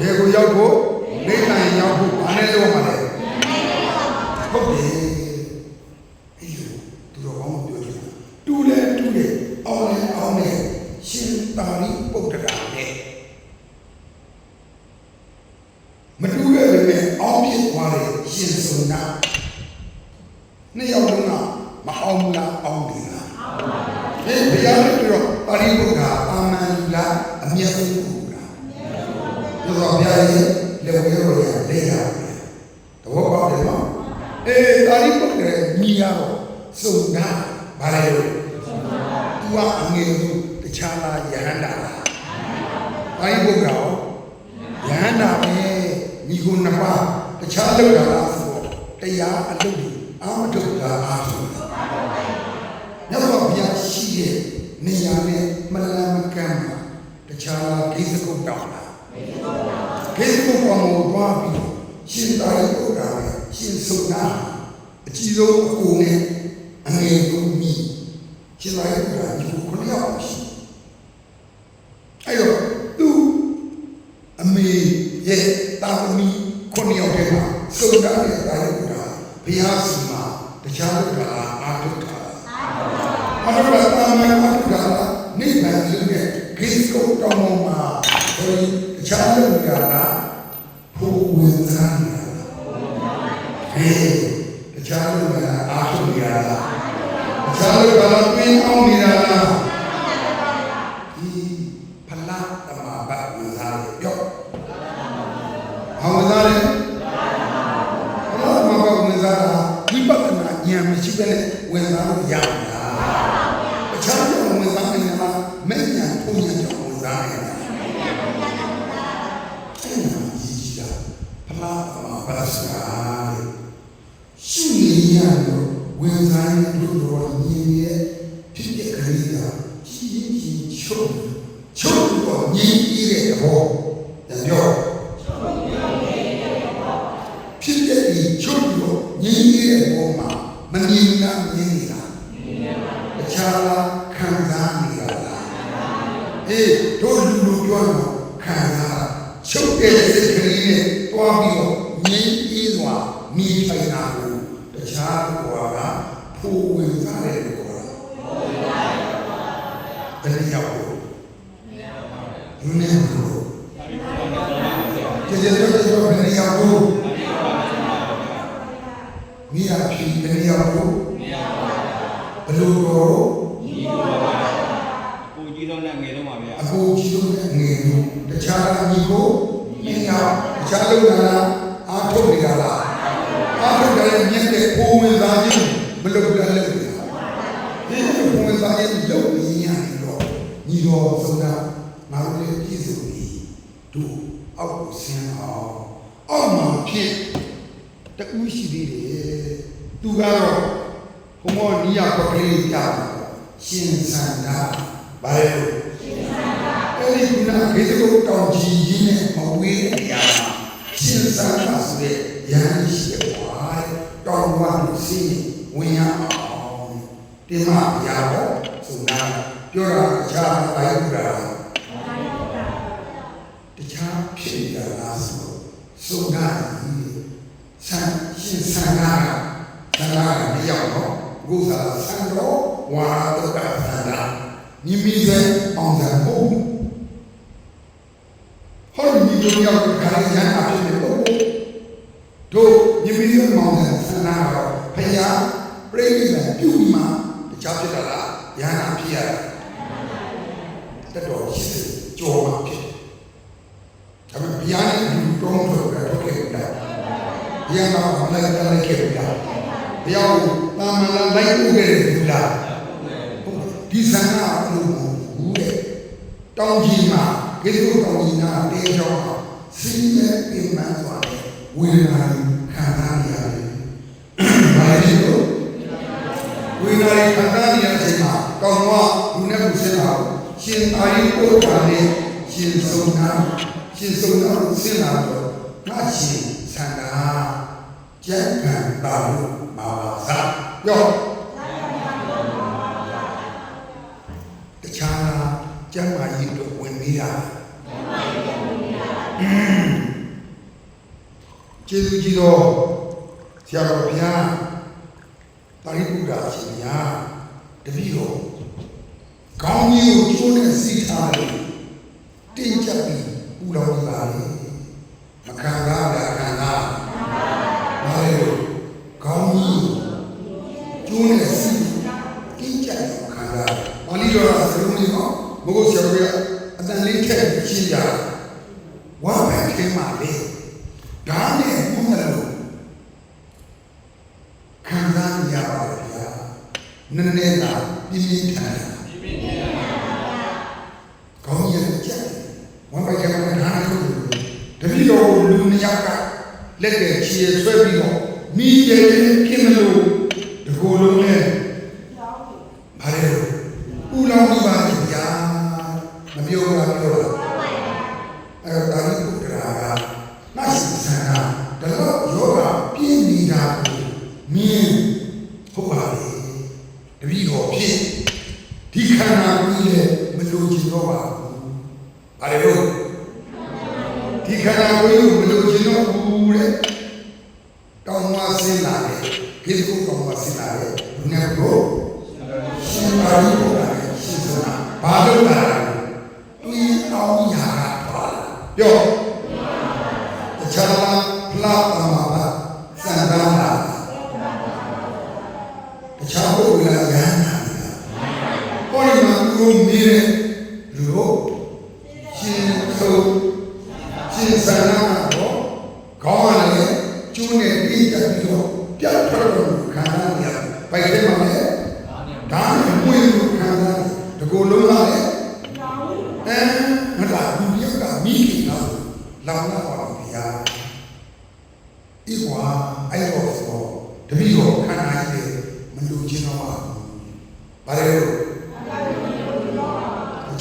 ဘယ်ကိုရောက်ဖို့နေနိုင်ရောက်ဖို့ဘာနဲ့လုပ်မှာလဲ ဟုတ်တယ်အေးသူတော်ကောင်းပြောချင်တူတယ်အောင်လဲရှင်သာရိပုတ္တရာနဲ့မတူခဲ့ပေမဲ့အောင်ဖြစ်သွားတဲ့ရှင်စုံနာနှစ်ယောက်လုံးကမအောင်ဘူးလားအောင်တယ်လားဟေးဘုရားနဲ့ပြောတော့ပါဠိဘုရားအာမန်လားအမြတ်ဆုံးဘုရားဘုရားဘုရားရဲ့လက်ဝဲတော်ရလက်ရသဘောပေါက်တယ်နော်အေးပါဠိဘုရားညီရတော့စုံနာဘာလဲလို့သူကအငယ်ဆုံးတခြားလားယဟန္တာလားပါဠိဘုရားယဟန္တာပဲညီကိုနှစ်ပါးတခြားလောက်တာလားဆိုတော့တရားအလုပ်တွေအာမထုတ်တာအားထုတ်တာမြတ်စွာဘုရားရှိတဲ့နေရာနဲ့မလန်မကမ်းမှာတခြားလားဂိသကုတ်တောင်းလားဂိသကုတ်တောင်းကိုသွားပြီးရှင်သာရိပုတ္တရာနဲ့ရှင်စုံနာအကြီးဆုံးအကိုနဲ့အငယ်ဆုံးမိရှင်သာရိပုတ္တရာညီကို9ယောက်ရှိအဲ့တော့သူအမေရဲ့တာသမီ9ယောက်တည်းမှာစုံနာနဲ့သာရိပုတ္တရာဘုရားစီမှာတခြားလို့ကအာထုတာအာထုတာတာမန်အာထုတာနိဗ္ဗာန်လို့တဲ့ဂိစကုတ်တောင်းပေါ်မှာတခြားလို့ကဘုဝင်စားနေတာဟေးတခြားလို့ကအာထုနေတာတခြားလို့ကပင်အောင်နေတာဒီဖလားတမဘတ်ဝင်စားတယ်ပြောဟောဝင်စားတယ်ဒီပဒနာဉာဏ်မရှိဘဲနဲ့ဝင်စားလို့ရမှာ။အခြားကြောင့်ဝင်စားနိုင်လား။မဲ့ဉာဏ်ထုံဉာဏ်ကြောင့်ဝင်စားနိုင်လား။အဲ့ဒါကြီးတာဖလားဘာသာစကားရှိနေရတော့ဝင်စားရင်တို့တော်ညီရဲ့ဖြစ်တဲ့ခရီးကကြီးချုပ်တော့ညီကြီးတဲ့ဘောပြောဖြစ်တဲ့ဒီချုပ်တော့ညီကြီးတဲ့ဘောမှာမမြင်လားမြင်နေတာတခြားလားခံစားနေတာလားအေးတို့လူပြောတော့ခံစားချုပ်တဲ့စိတ်ကလေးနဲ့တွားပြီးတော့ညီကြီးစွာမိထိုင်တာကိုတခြားဘောကဖိုးဝင်စားတယ်လို့ခေါ်တာဘယ်လိုရောက်လို့မင်းတို့ကျေကျေတော့ဘယ်လိုရောက်လို့မိယာဖြီဘယ်လိုရောက်လို့ဘလို့တော့ကိုကြီးတော့နဲ့ငယ်တော့ပါဗျာအကိုကြီးတော့နဲ့ငယ်လို့တခြားညီကိုမိယာတခြားလို့လားအားထုတ်နေတာလားအားထုတ်တယ်မြင့်တဲ့ဘုံဝင်စားခြင်းမလုပ်ရလဲဒီဘုံဝင်စားခြင်းလုပ်နေရတယ်တော့ညီတော်ဆိုတာငါတို့လည်းပြည့်စုံပြီတို့အောက်ကိုဆင်းအောင်အောက်မှာဖြစ်တူးရှိသေးတယ်သူကတော့ဘုံမောနီးရပကလေးပြရှင်စန္ဒာဘာလို့ရှင်စန္ဒာအဲ့ဒီကုနာခေတ္တကိုတောင်ကြီးကြီးနဲ့မဝေးတဲ့နေရာမှာရှင်စန္ဒာဆိုတဲ့ရဟန်းရှိတယ်တောင်ဝါလို့စီးဝင်ရအောင်ဒီမှာရတော့ဆိုနာပြောတာအခြားတိုင်းဥဒ္ဒါတခြားဖြစ်ရလားဆိုနာဆန်ရှင်ဆန္ဒာဆန္ဒာမရောက်တော့ဘုရားဆန္ဒဝါဒကဆန္ဒာမိမိရဲ့အောင်စံဖို့ဟောဒီလိုရောက်တဲ့ခါရန်အဖြစ်နဲ့တော့တို့မိမိရဲ့အောင်စံဆန္ဒာတော့ဘုရားပြိဋိဘံပြုပြီးမှတခြားဖြစ်တာလားရဟန္တာဖြစ်ရတာတတော်ရှိကြောမှာဖြစ်ဒါပေမဲ့ဘုရားနဲ့ဒီတောင်းထုတ်တာတော့ခဲ့တာဘုရားကလိုက်တယ်ခဲ့တာဘုရားကိုတာမန်လိုက်ပို့ခဲ့တယ်ဘူးလားဒီဆန္ဒအလို့ဘူးတဲ့တောင်းကြီးမှာကိစ္စတောင်းကြီးနာတေးကြောင်းစီးရဲ့ပြင်ပန်းသွားတယ်ဝေဒနာခံစားရတယ်ဘာလို့ဝေဒနာခံစားရတဲ့အချိန်မှာကောင်းတော့လူနဲ့လူစင်တာရှင်သာရိပုတ္တရာနဲ့ရှင်စုံနာစင်လာတော့ငါရှင်ဆန္ဒကျန်ခံပါလို့မာပါသာပြောတခြားကျမ်းမာရေးတို့ဝင်ပြီးတာကျေးဇူးကြီးတော့ ဆရာတော်ဘုရားပါဠိပုဒ်တာရှင်ဗျာတပည့်တော်ကောင်းကြီးကိုကျိုးနဲ့စီးထားတယ်တင်းကြပ်ပြီးပူလောင်ပါလေမခံကားတာခံကားဘာလို့ကောင်းကြီးကျိုးနဲ့စီးတင်းကြပ်ခံကားပါဠိတော်ကစလုံးလေးနော်မဟုတ်ဆရာတော်ကအတန်လေးထည့်ရှင်းပြဝါပဲခင်းပါလေဒါနဲ့ဘုရားလို့ခံစားရပါလေဗျာနည်းနည်းသာပြင်းပြင်းထန်ထန်ကောင်းရဲ့ကြက်ဝမ်းပိုက်ထဲမှာနားထုတ်လို့တပည့်တော်ကိုလူနှစ်ယောက်ကလက်နဲ့ခြေဆွဲပြီးတော့မိရဲ့ခင်မလို့ဒီကိုယ်လုံးနဲ့ဗါတယ်ပူလောင်ပြီးပါဗျာမပြောတာပြောတာအဲ့ဒါဒါလေးပုဒ်ရာကနိုင်စံတာဒါတော့ယောဂပြင်းနေတာကိုမြင်ဟုတ်ပါလေတပည့်တော်ဖြစ်ဒီခန္ဓာကိုယ်ရဲ့မလိုချင်တော့ပါဘူး။ဘာလို့ဒီခန္ဓာကိုယ်ကိုမလိုချင်တော့ဘူးတဲ့။တောင်းမဆင်းလာတယ်။ကိစ္စကိုတောင်းမဆင်းလာတယ်။ဘုရားကိုရှင်ပါဠိပေါ်လာတယ်ရှင်ဆိုတာဘာလို့လာလဲ။သူတောင်းရာကပါလာ။ပြောတခြားဖလားတမပါစံတန်းလာတခြားဘုရားရဟန်းနာကိုယ်မှာသူမြည်တယ်လို့ရှင်ဆုံးရှင်ဆန္ဒတော့ခေါင်းရလေကျိုးနဲ့ပြီးကြပြီးတော့ပြတ်ထွက်လို့ခံရပိုက်ထဲမှာလေဒါနဲ့မွေးလို့ခံရတကူလုံးလာလေမလားဘူးရကမိခင်တော့လောင်လာပါဗျာဤကွာအဲ့တော့ဆိုတပည့်တော်ခန္ဓာကြီးမလူချင်းတော့ပါဘူးဘာလဲ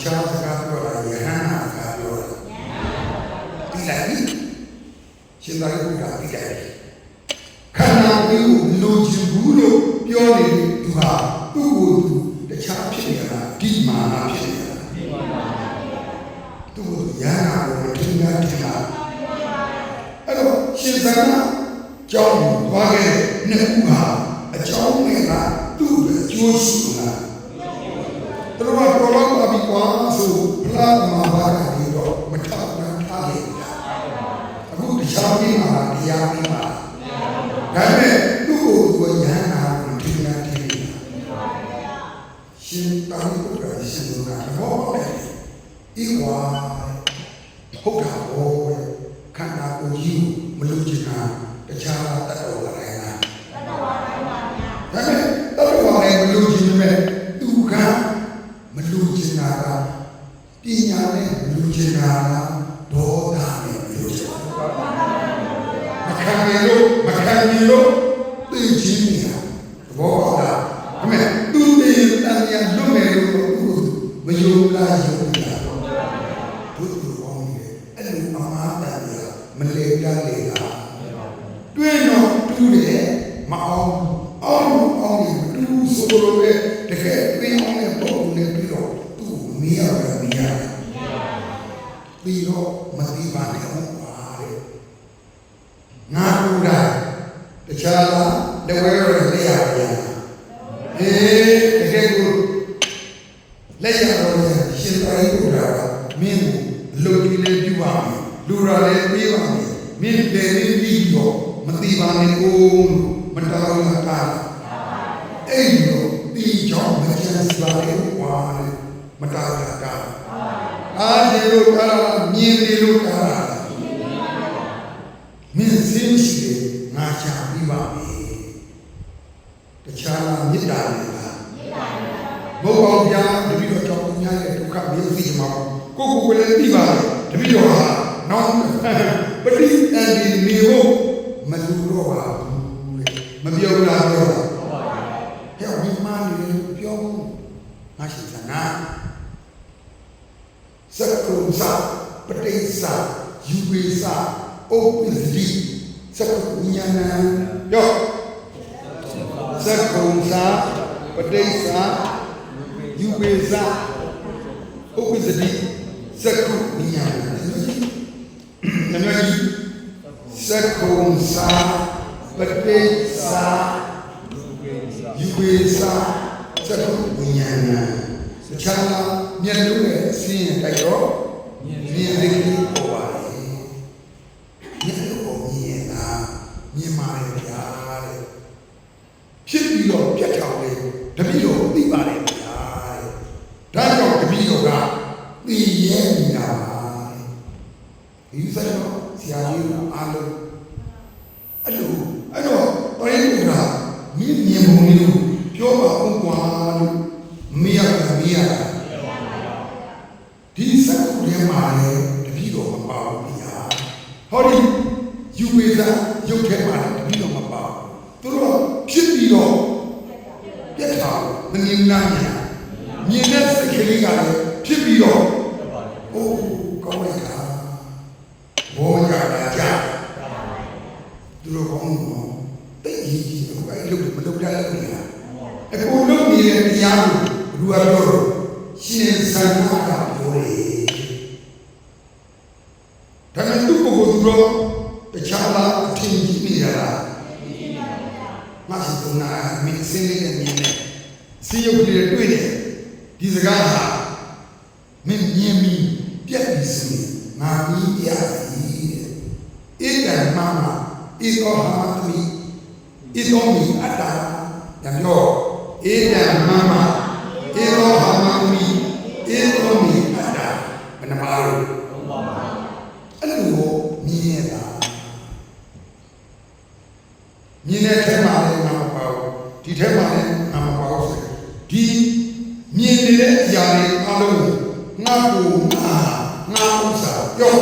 ချာစကားပြောတာယဟန်နာစကားပြောတာဒီလိုက်ရှင်သာရိပုတ္တရာဒီလိုက်ခန္ဓာကိုယ်ကိုလိုချင်ဘူးလို့ပြောနေသူဟာသူ့ကိုယ်သူတခြားဖြစ်နေတာဒီမာနဖြစ်နေတာသူ့ကိုယဟန်နာကိုထင်တာအဲ့တော့ရှင်သာရိကျောင်းကိုသွားခဲ့တဲ့နှစ်ခုဟာအကြောင်းနဲ့ကသူ့ရဲ့အကျိုးရှိတာသူတို့ကတော်တော်ပါပြီကွာဆိုဖလားမှာပါတာဒီတော့မထမ်းထားလေအခုတခြားပြီးမှာတရားပြီးမှာဒါပေမဲ့သူ့ကိုသူရဟန်းနာကိုထင်တာရှင်တာရိပုတ္တရာရှင်ကတော့ဤဝါဟုတ်တာဟောခန္ဓာကိုယ်ကြီးမလို့ချင်တာတခြားတတ်တော်လာတယ်လားတတ်တော်ပါပါဗျာဒါပေမဲ့တတ်တော်လည်းမလို့ချင်ပေမဲ့သူကမလူချင်တာကပညာနဲ့မလူချင်တာကဒေါသနဲ့မလူချင်တာမခံရလို့သိချင်းနေတာဘောပါအမေသူတည်းတန်ရလွတ်မယ်လို့မယုံလားယုံလားဘုသူကောင်းတယ်အဲ့လိုအမှားတန်ရမလေတာလေတာတွင်းတော့တူးတယ်မအောင်နေတူးဆိုလိုပဲတကယ်တွင်းအောင်နဲ့ပုံနဲ့ပြီးတော့သူ့မီးရတယ်ပြီးတော့မသိပါနဲ့ဟုတ်ပါတဲ့ငါတို့ကတခြားလက်ဝဲရလက်ရပြန်တကယ်ကိုလက်ရတော့ရှင်သာရိပုတ္တရာမင်းကိုအလုပ်ကြီးလေးပြုပါမယ်လူရလည်းပေးပါမယ်မင်းတယ်လေးပြီးတော့မသိပါနဲ့ကိုမတော်လာတာအဲ့လိုဒီကြောင့်မကျန်စပါလေကွာမတော်လာတာအားဒီလိုကားမြင်နေလို့ကားမင်းစင်းရှိတယ်ငါချပြီးပါမယ်တခြားမေတ္တာနဲ့လားဘုရားဗျာတပည့်တော်ကြောင့်ညာရဲ့ဒုက္ခမျိုးသိမှာကိုယ်လည်းပြီးပါတပည့်တော်ဟာနောက်ပဋိသန္ဓေနေဖို့မလူတော့ပါဘူးမပြောလားပြောတာဟဲ့ဒီမှာနေပြောဘူးငါရှိသနာစက္ကုဇာပဋိစ္စယူဝေစဥပ္ပဇ္ဇိစက္ကုဉာဏံယောစက္ကုဇာပဋိစ္စယူဝေစဥပ္ပဇ္ဇိစက္ကုဉာဏံနမကြီးစက္ကုဇာပ ပတိစာ လူပိစာ ယူဝေစာသက္ကုဝိညာဏချမ်းသာမျက်လုံးရဲ့အစင်းရဲ့တိုက်တော့မြင်သိလေးပေါ်ပါလေမျက်လုံးကိုမြင်တာမြင်ပါလေဗျာတဲ့ဖြစ်ပြီးတော့ပြတ်ထောင်လေတပည့်တော်သိပါလေဗျာတဲ့ဒါကြောင့်တပည့်တော်ကသိရဲနေတာပါဒီစက်တော့ဆရာကြီးအားလုံးအဲ့တော့ပရိသေကမြင်ပုံလေးကိုပြောပါဦးကွာလို့မရဒီစက်ကိုလည်းမှာလေတပည့်တော်မပါဘူးဗျာဟောဒီယူဝေစာရုပ်ထဲမှာတပည့်တော်မပါဘူးသူတို့ဖြစ်ပြီးတော့ပြတ်ထားမမြင်နိုင်မြင်တဲ့စိတ်ကလေးကလည်းဖြစ်ပြီးတော့အိုးကောင်းလိုက်တာဘောရတာကြာသူတို့ကောင်းတော့တိတ်ကြီးကြီးအဲ့လိုမလုပ်တတ်လို့လားအခုလုပ်နေတဲ့တရားကိုဘုရားပြောတော့ရှင်စံနာကပြောတယ်ဒါနဲ့သူ့ကိုယ်ကိုသူတို့တခြားလားအထင်ကြီးနေရလားမရှိတော့နာမင်းစင်းလေးနဲ့မြင်နေစီရုပ်ကလေးတွေ့တယ်ဒီစကားဟာမင်းမြင်ပြီးပြက်ပြီးစင်းငါပြီးပြပြီဧကမမဧကောဟာသမီဧကောမီအတ္တညပြောဧကမမဧကောဟာသမီဧကောမီအတ္တဘယ်နှပါလို့အဲ့လိုမြင်ရတာမြင်တဲ့ထဲမှာလည်းငါမပါဘူးဒီထဲမှာလည်းငါမပါဘူးဒီမြင်နေတဲ့အရာတွေအလုံးငါကိုငါဥစ္စာပြော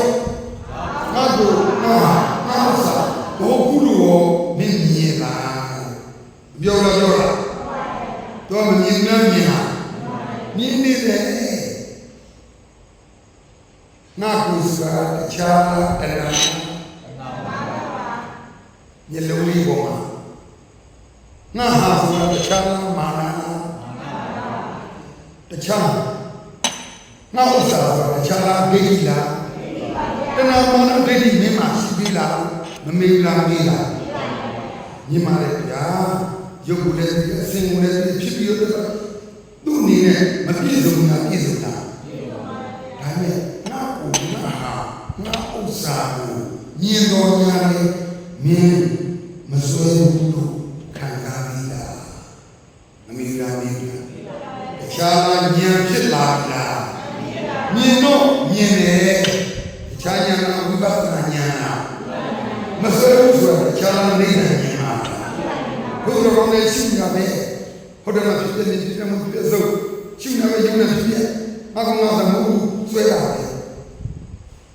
ငါကိုငါဥစ္စာဘောဘူးလို့မင်းမြင်လားပြောလားတော့မမြင်လားမြင်နေတယ်ငါကိုယ်စားတခြားတရားမျက်လုံးလေးပေါ်မှာငါဟာဆိုတာတခြားမာနတခြားငါဥစ္စာဆိုတာတခြားဒိဋ္ဌိလားတဏှာမာနဒိဋ္ဌိမင်းမှာရှိပြီလားမမေးလားမေးလားညီမလေးဗျာရုပ်ကိုလည်းအစင်ကိုလည်းဖြစ်ပြီးတော့သူ့အနေနဲ့မပြည့်စုံတာပြည့်စုံတာဒါနဲ့ငါကိုငါဟာငါဥစ္စာကိုမြင်တော်ညာလေမြင်မစွဲဘူးလို့ခံစားပြီးလားမမေးလားမေးလားတခြားဉာဏ်ဖြစ်လာလားမြင်တော့မြင်တယ်တခြားဉာဏ်ကဝိပဿနာဉာဏ်လားမစွဲဘူးဆိုတာတခြားနေဉာဏ်လားဘုရားကောင်းတဲ့ရှိတာပဲဟုတ်တယ်မဖြစ်တဲ့ဖြစ်တဲ့မှုပြစုံရှိတာပဲယုံနေဖြစ်ရဲ့အကောင်ကသမုတ်စွဲတာပဲ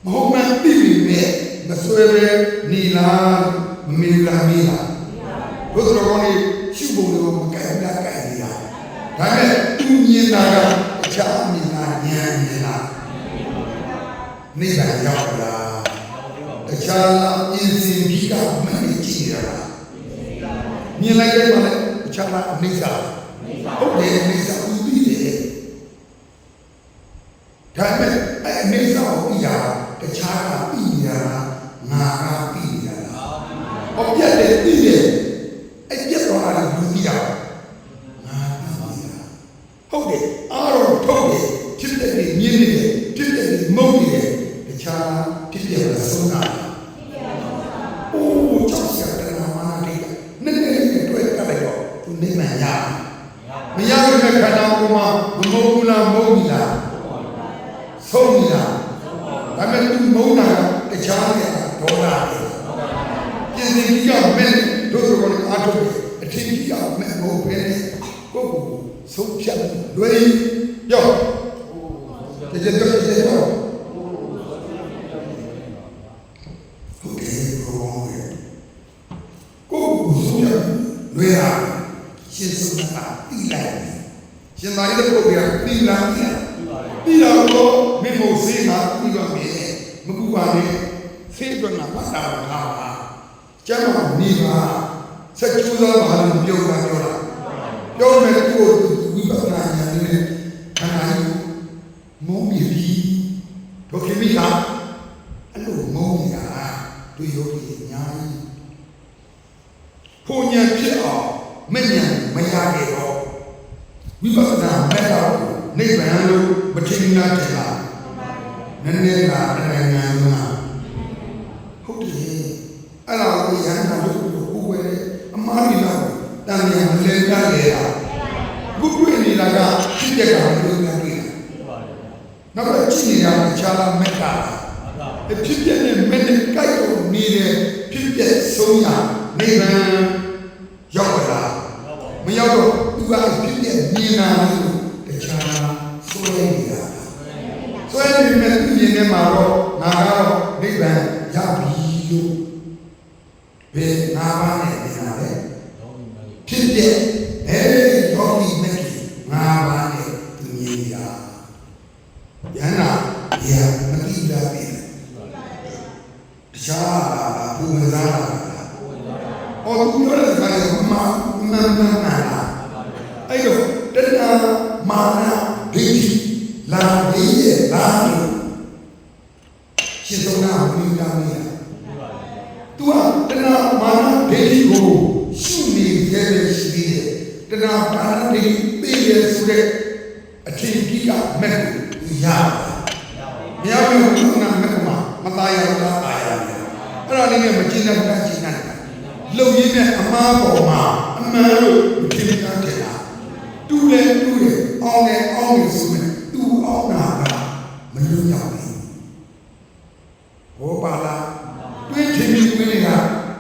မဟုတ်မှန်ပြီပဲမစွဲပဲနီလားမမေးလားမေးလားဘုရားကောင်းတဲ့ရှိပုံတွေကိုမကဲလားကဲနေတာဒါနဲ့သူမြင်တာကအခြားမြင်တာဉာဏ်မြင်လားနိဗ္ဗာန်ရောက်လားတခြားအင်းစင်ပြီးကမနေကြည့်ရလားမြင်လိုက်တဲ့မှာလည်းတခြားအနိစ္စဟုတ်တယ်အနိစ္စဦးပြီးတယ်ဒါပေမဲ့အနိစ္စကိုပြီးတာတခြားကပြီးနေတာငါကပြီးနေတာဟောပြတ်တယ်ပြီးတယ်အဲ့ပြတ်သွားတာလူပြီးတာငါပြီးနေတာဟုတ်တယ်အားတော့ထုတ်တယ်ဖြစ်တဲ့မြင်နေတယ်ဖြစ်တဲ့မုန်းနေတယ်တခြားဖြစ်တဲ့ဆုံးတာအိုးကြောက်စရာတယ်မာနတိနဲ့တွေ့ကြတယ်တော့သူနေမှရမရတဲ့ခန္ဓာကိုယ်မှာမမုန်းဘူးလားမုန်းပြီလားဆုံးပြီလားဒါပေမဲ့သူမုန်းတာတခြားရဲ့ဒေါသပြင်စီကြီးကမဲ့တို့ဆိုတော့အားထုတ်အထင်ကြီးကမဲ့မဟုတ်ပဲကိုယ့်ကိုဆုံးဖြတ်လွယ်ရောတကယ်တော့ဟုတ်တယ်ဘုရားကိုယ့်ကိုဆုံးဖြတ်လွယ်တာရှင်စတာတိလိုက်ရှင်သာရတဲ့ပုဂ္ဂိုလ်ကတိလိုက်တိလာတော့မင်းမို့စေးမှာပြီးတော့မြေမကူပါနဲ့စေးတော့ငါမတားပါကျမ်းမှာနေပါဆက်ကျူးသောဘာလို့ပြောတာပြောမယ်ကိုဝိပဿနာဉာဏ်နဲ့ခန္ဓာကိုမုံမြပြီးဒုက္ခမိကအဲ့လိုမုံနေတာတွေ့ရုပ်ကြီးအများကြီး မဉ္ဇဉ်မရခဲ့တော့ဝိပဿနာမဲ့တော့နိဗ္ဗာန်လို့မထင်နာတယ်လားနည်းနည်းလားနိုင်ငံလားဟုတ်တယ်အဲ့ဒါကိုရဟန္တာလို့ကိုယ်ဝယ်အမှားတွေလားတန်ပြန်မလဲကြလေတာခုတွေ့နေတာကဖြစ်တဲ့ကောင်လို့ပြောတွေ့တာနောက်တော့ကြည့်နေတာချာလာမက်တာဖြစ်ပြတဲ့မက်နဲ့ကြိုက်လို့နေတဲ့ဖြစ်ပြဆုံးရနိဗ္ဗာန်ရောက်လာမရောက်တော့သူကဖြစ်ပြမြင်လာလို့တခြားဆွဲနေတာဆွဲနေမဲ့သူမြင်နေမှာတော့ငါကတော့နိဗ္ဗာန်ရောက်ပြီလို့ဘယ်ငါးပါးနဲ့မြင်လာလဲဖြစ်ပြယောဂီမက်ကြီးငါးပါးနဲ့သူမြင်ရယန္နာရမတိလာပြီတခြားဘူဝဇာအော်သူပြောတဲ့ခါကျမှန်အဲ့တော့တဏှာမာနဒိဋ္ဌိလာပြီးရဲ့လာလို့ရှင်းဆုံးတာဘုရားမင်းသူကတဏှာမာနဒိဋ္ဌိကိုရှုနေခဲ့တဲ့ရှိသေးတယ်တဏှာမာနဒိဋ္ဌိသိရဆိုတဲ့အထင်ကြီးကမဲ့ကိုရမရဘူးဘုရားမဲ့မှာမသားရလားအာရအဲ့ဒါလေးနဲ့မကျင်းတဲ့ဘုရားကျင်းတယ်လုံရင်းနဲ့အမားပေါ်မှာအမှန်လို့မထင်တာတဲ့လားတူတယ်အောင်းတယ်ဆိုရင်သူအောင်းတာကမလွတ်မြောက်ဘူးဘောပါလားတွင်းထင်ပြီးတွင်းတွေက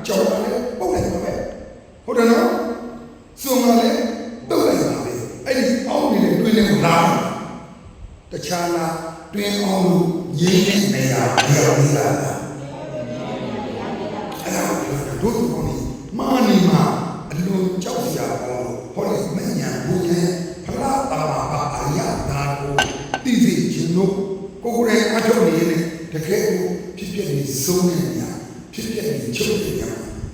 ကြောက်တယ်ပုတ်လိုက်ပါပဲဟုတ်တယ်နော်စုံလာလေတုတ်လိုက်ပါပဲအဲ့ဒီအောင်းနေတဲ့တွင်းတွေကိုလာတခြားလားတွင်းအောင်းလို့ရင်းတဲ့နေရာရောက်ပြီးလာတာအဲ့ဒါတို့ကောင်းမာနီမာအလုံးကြောက်စရာကောဟောလေမညာဘူးလေဖလားတာပါအရာဒါကိုသိသိချင်းတို့ကိုယ်ရဲ့အထုတ်နေတယ်တကယ်ကိုဖြစ်ဖြစ်နေဆုံးနေညာဖြစ်ဖြစ်နေချုပ်နေညာ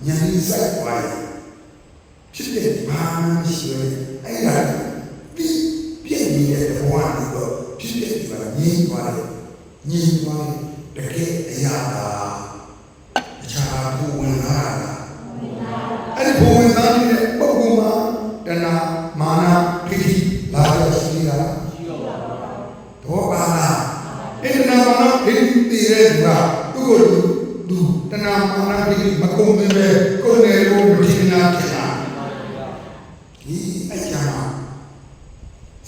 ညာနေဆိုင်ပါဖြစ်ဖြစ်ဘာမှရှိရအဲ့ဒါဒီပြည့်နေတဲ့ဘဝတွေကိုဖြစ်ဖြစ်ပါငြင်းသွားတယ်တကယ်အရာဒါတခြားဘူးဝင်လာအဲ့ဒီဘဝသားတဲ့ပုဂ္ဂိုလ်မှာတဏှာမာနဒိဋ္ဌိလာရရှိတာတော့ပါလားအဲ့ဒီတဏှာမာနဒိဋ္ဌိတည်တဲ့သူကသူတဏှာမာနဒိဋ္ဌိမကုန်သေးပဲကုန်တယ်လို့မထင်တာဖြစ်တာဒီအကြောင်း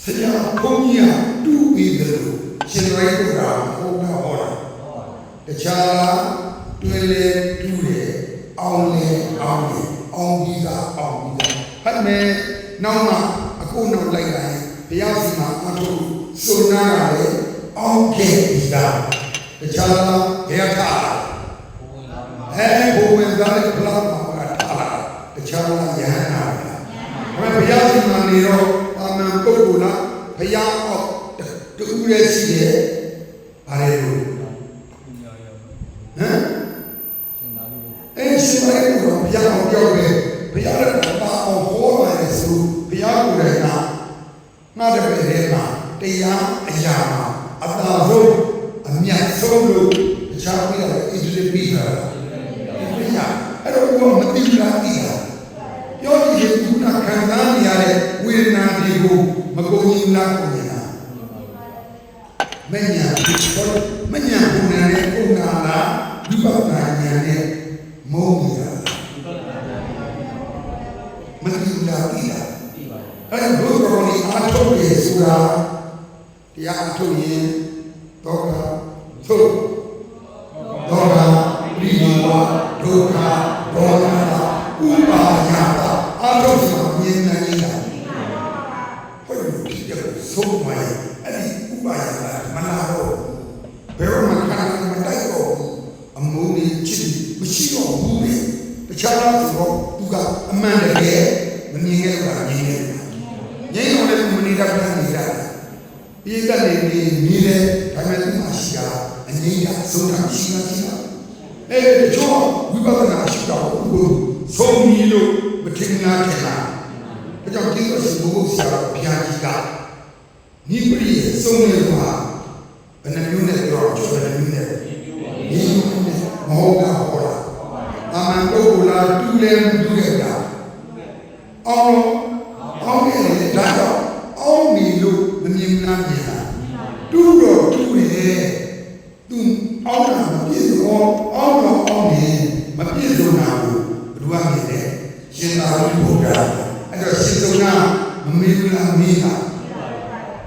ဆရာဘုန်းကြီးကတူပြီးတယ်လို့ရှင်ရိုင်းတို့ကဟောတာတခြားတွင်လေတူတယ်အောင်ပြီးသားဟဲ့မဲနောက်မှအခုနောက်လိုက်လာရင်ဘုရားစီမှာအထုစုံနာကလည်းအောင်ခဲ့ပြီးသားတခြားဘယ်ထားဘိုးဝင်သားလည်းဘလောက်မှာထားတခြားရဟန္တာဘယ်ဘုရားစီမှာနေတော့အာမန်ပုဂ္ဂိုလ်လားဘုရားအောက်တူရဲရှိတယ်ဘာလဲလို့ရှင်သာရိပုတ္တရာဘုရားအောင်ပြောတယ်ဘုရားရဲ့ပါအောင်ဟောပါတယ်ဆိုဘုရားကိုယ်တိုင်ကငါတပည့်ထဲမှာတရားအရာမှာအသာဆုံးအမြတ်ဆုံးလို့တခြားပြီးတော့ဣတိပိပြီးတာအဲ့တော့ဘုရားမတိလားတိတာပြောကြည့်ရင်ခုနခံစားနေရတဲ့ဝေဒနာတွေကိုမကုန်ရင်လားကုန်ရင်လားမညာဘုနာနဲ့ကုန်နာလားဝိပဿနာဉာဏ်နဲ့မုန်းရမတိလာပြီအဲ့ဘုရားကိုအားထုတ်ရဆိုတာတရားအထုတ်ရင်တော့သုဒေါကပရိယောဒုက္ခဒေါသဥပါယတာအားထုတ်ဆိုတာမြင်နိုင်နေတာဟုတ်ပြီဆုံးမရအဲ့ဒီဥပါယတာမနာတော့ဘယ်မှာခံမတိုက်တော့အမုန်းကြီးချစ်မရှိတော့ဘူးလေတခြားလားဆိုတော့သူကအမှန်တကယ်မမြင်ခဲ့တာမြင်ခဲ့တာငြိမ်းအောင်လည်းမနေတတ်ဘူးနေတာပြေးတက်နေနေတယ်ဒါပေမဲ့သူမရှိတာအငြိမ်းကဆုံးတာရှိတာအဲ့ဒီတော့ဝိပဿနာရှိတော့ဘူးဆုံးပြီလို့မထင်လားထင်လားဒါကြောင့်ဒီလိုဘုရားဆရာတော်ဘုရားကြီးကနိပရိယေဆုံးနေမှာဘယ်နှမျိုးနဲ့ပြောတော့ဘယ်နှမျိုးနဲ့ဒီမဟုတ်တာဟောတာအမှန်ပုဂ္ဂိုလ်လားတူလဲမတူခဲ့တာ အောင်နေလေဒါတော့အောင်နေလို့မမြင်နာမြင်တာတူတော့တူတယ်သူအောင်တာမပြည့်စုံအောင်တော့အောင်နေမပြည့်စုံတာကိုဘယ်သူကမြင်လဲရှင်သာရိပုတ္တရာအဲ့တော့ရှင်သုံးနာမမေးဘူးလားမေးတာ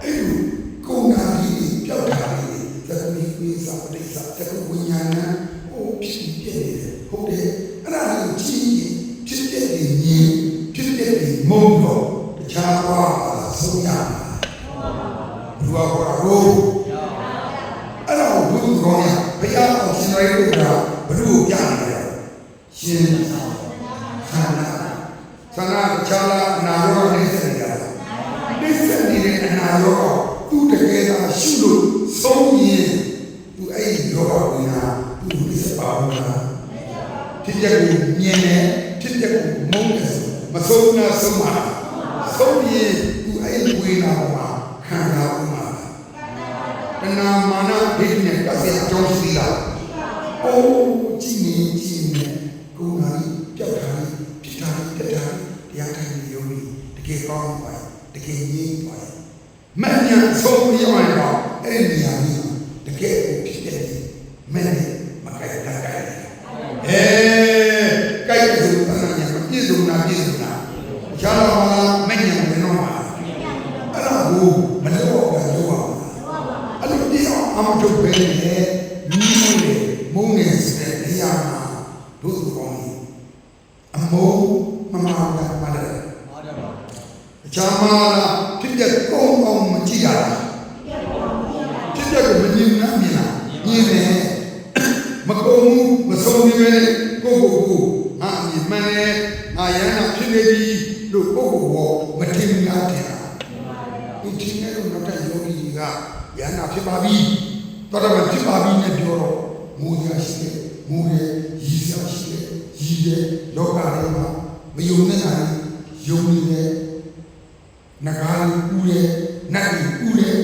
အဲ့လိုကိုယ်နာကြီးပြောက်တာလေသတိဝိစာပဋိစ္စသကုဝိညာဏဟိုဖြစ်ပြည့်တယ်ဟုတ်တယ်အဲ့ဒါကိုကြည့်ဖြစ်တဲ့ဉာဏ်ဖြစ်တဲ့မုန်းတော့တခြားဘာဆုံးရမှာဘုရားဟောတာကိုအဲ့တော့ဘုရားဘုရားအောင်ရှင်ရိပုတ္တရာဘုရားပြနေတယ်ရှင်ခန္ဓာသနာချာလာအနာရောနေစနေကြတာနေစနေတဲ့အနာရောသူတကယ်သာရှုလို့ဆုံးရင်သူအဲ့ဒီရောဂါဝင်တာသူဒီစပါဘူးလားဖြစ်တဲ့ကိုမြင်တယ်ဖြစ်တဲ့ကိုမုန်းတယ်မဆုံးနာဆုံးမှာဆုံးရင်သူအဲ့ဒီဝင်တာမှာခံရအောင်မှာတဏမာနဒိဋ္ဌိနဲ့ပတ်သက်အကြောင်းရှိလားအိုးကြည်နေကိုယ်ကပြောက်တာဖြစ်တာတက်တာတရားထိုင်နေရုံနဲ့တကယ်ကောင်းပါတကယ်ရင်းပါမဉ္ဇဉ်ဆုံးရအောင်တော့အဲ့ဒီနေရာကြီးတကယ်ကိုဖြစ်တဲ့မဲ့မကြိုက်တာကြိုက်ကြိုက်တဲ့ဘာသာညာပြည့်စုံတာကျားတော်မှာမဉ္ဇဉ်ဝင်တော့မှာအဲ့ဒါကိုမလို့တော့လို့ပါအဲ့လိုဒီအောင်အမထုတ်ပဲလေမုန်းနေစတဲ့နေရာမှာတို့သူကောင်းအမောမမလာမလာအချမ်းမာဖြစ်တဲ့ကောင်းကောင်းမကြည့်ရတာဖြစ်တဲ့ကိုမမြင်နာမြင်လားမြင်တယ်မကုံမဆုံးနေပဲကိုဟာမြင်မှန်တယ်အာရဟနာဖြစ်နေပြီလို့ကိုမထင်များတယ်ဒီထင်တဲ့နောက်တဲ့ယောဂီကယန္နာဖြစ်ပါပြီတော်တော်ဖြစ်ပါပြီနဲ့ပြောတော့မူရရှိတယ်မူရရည်ရရှိတယ်ရည်တယ်လောကထဲမှာမယုံနေတာယုံနေတယ်နဂါးဦးတယ်နတ်ဦးတယ်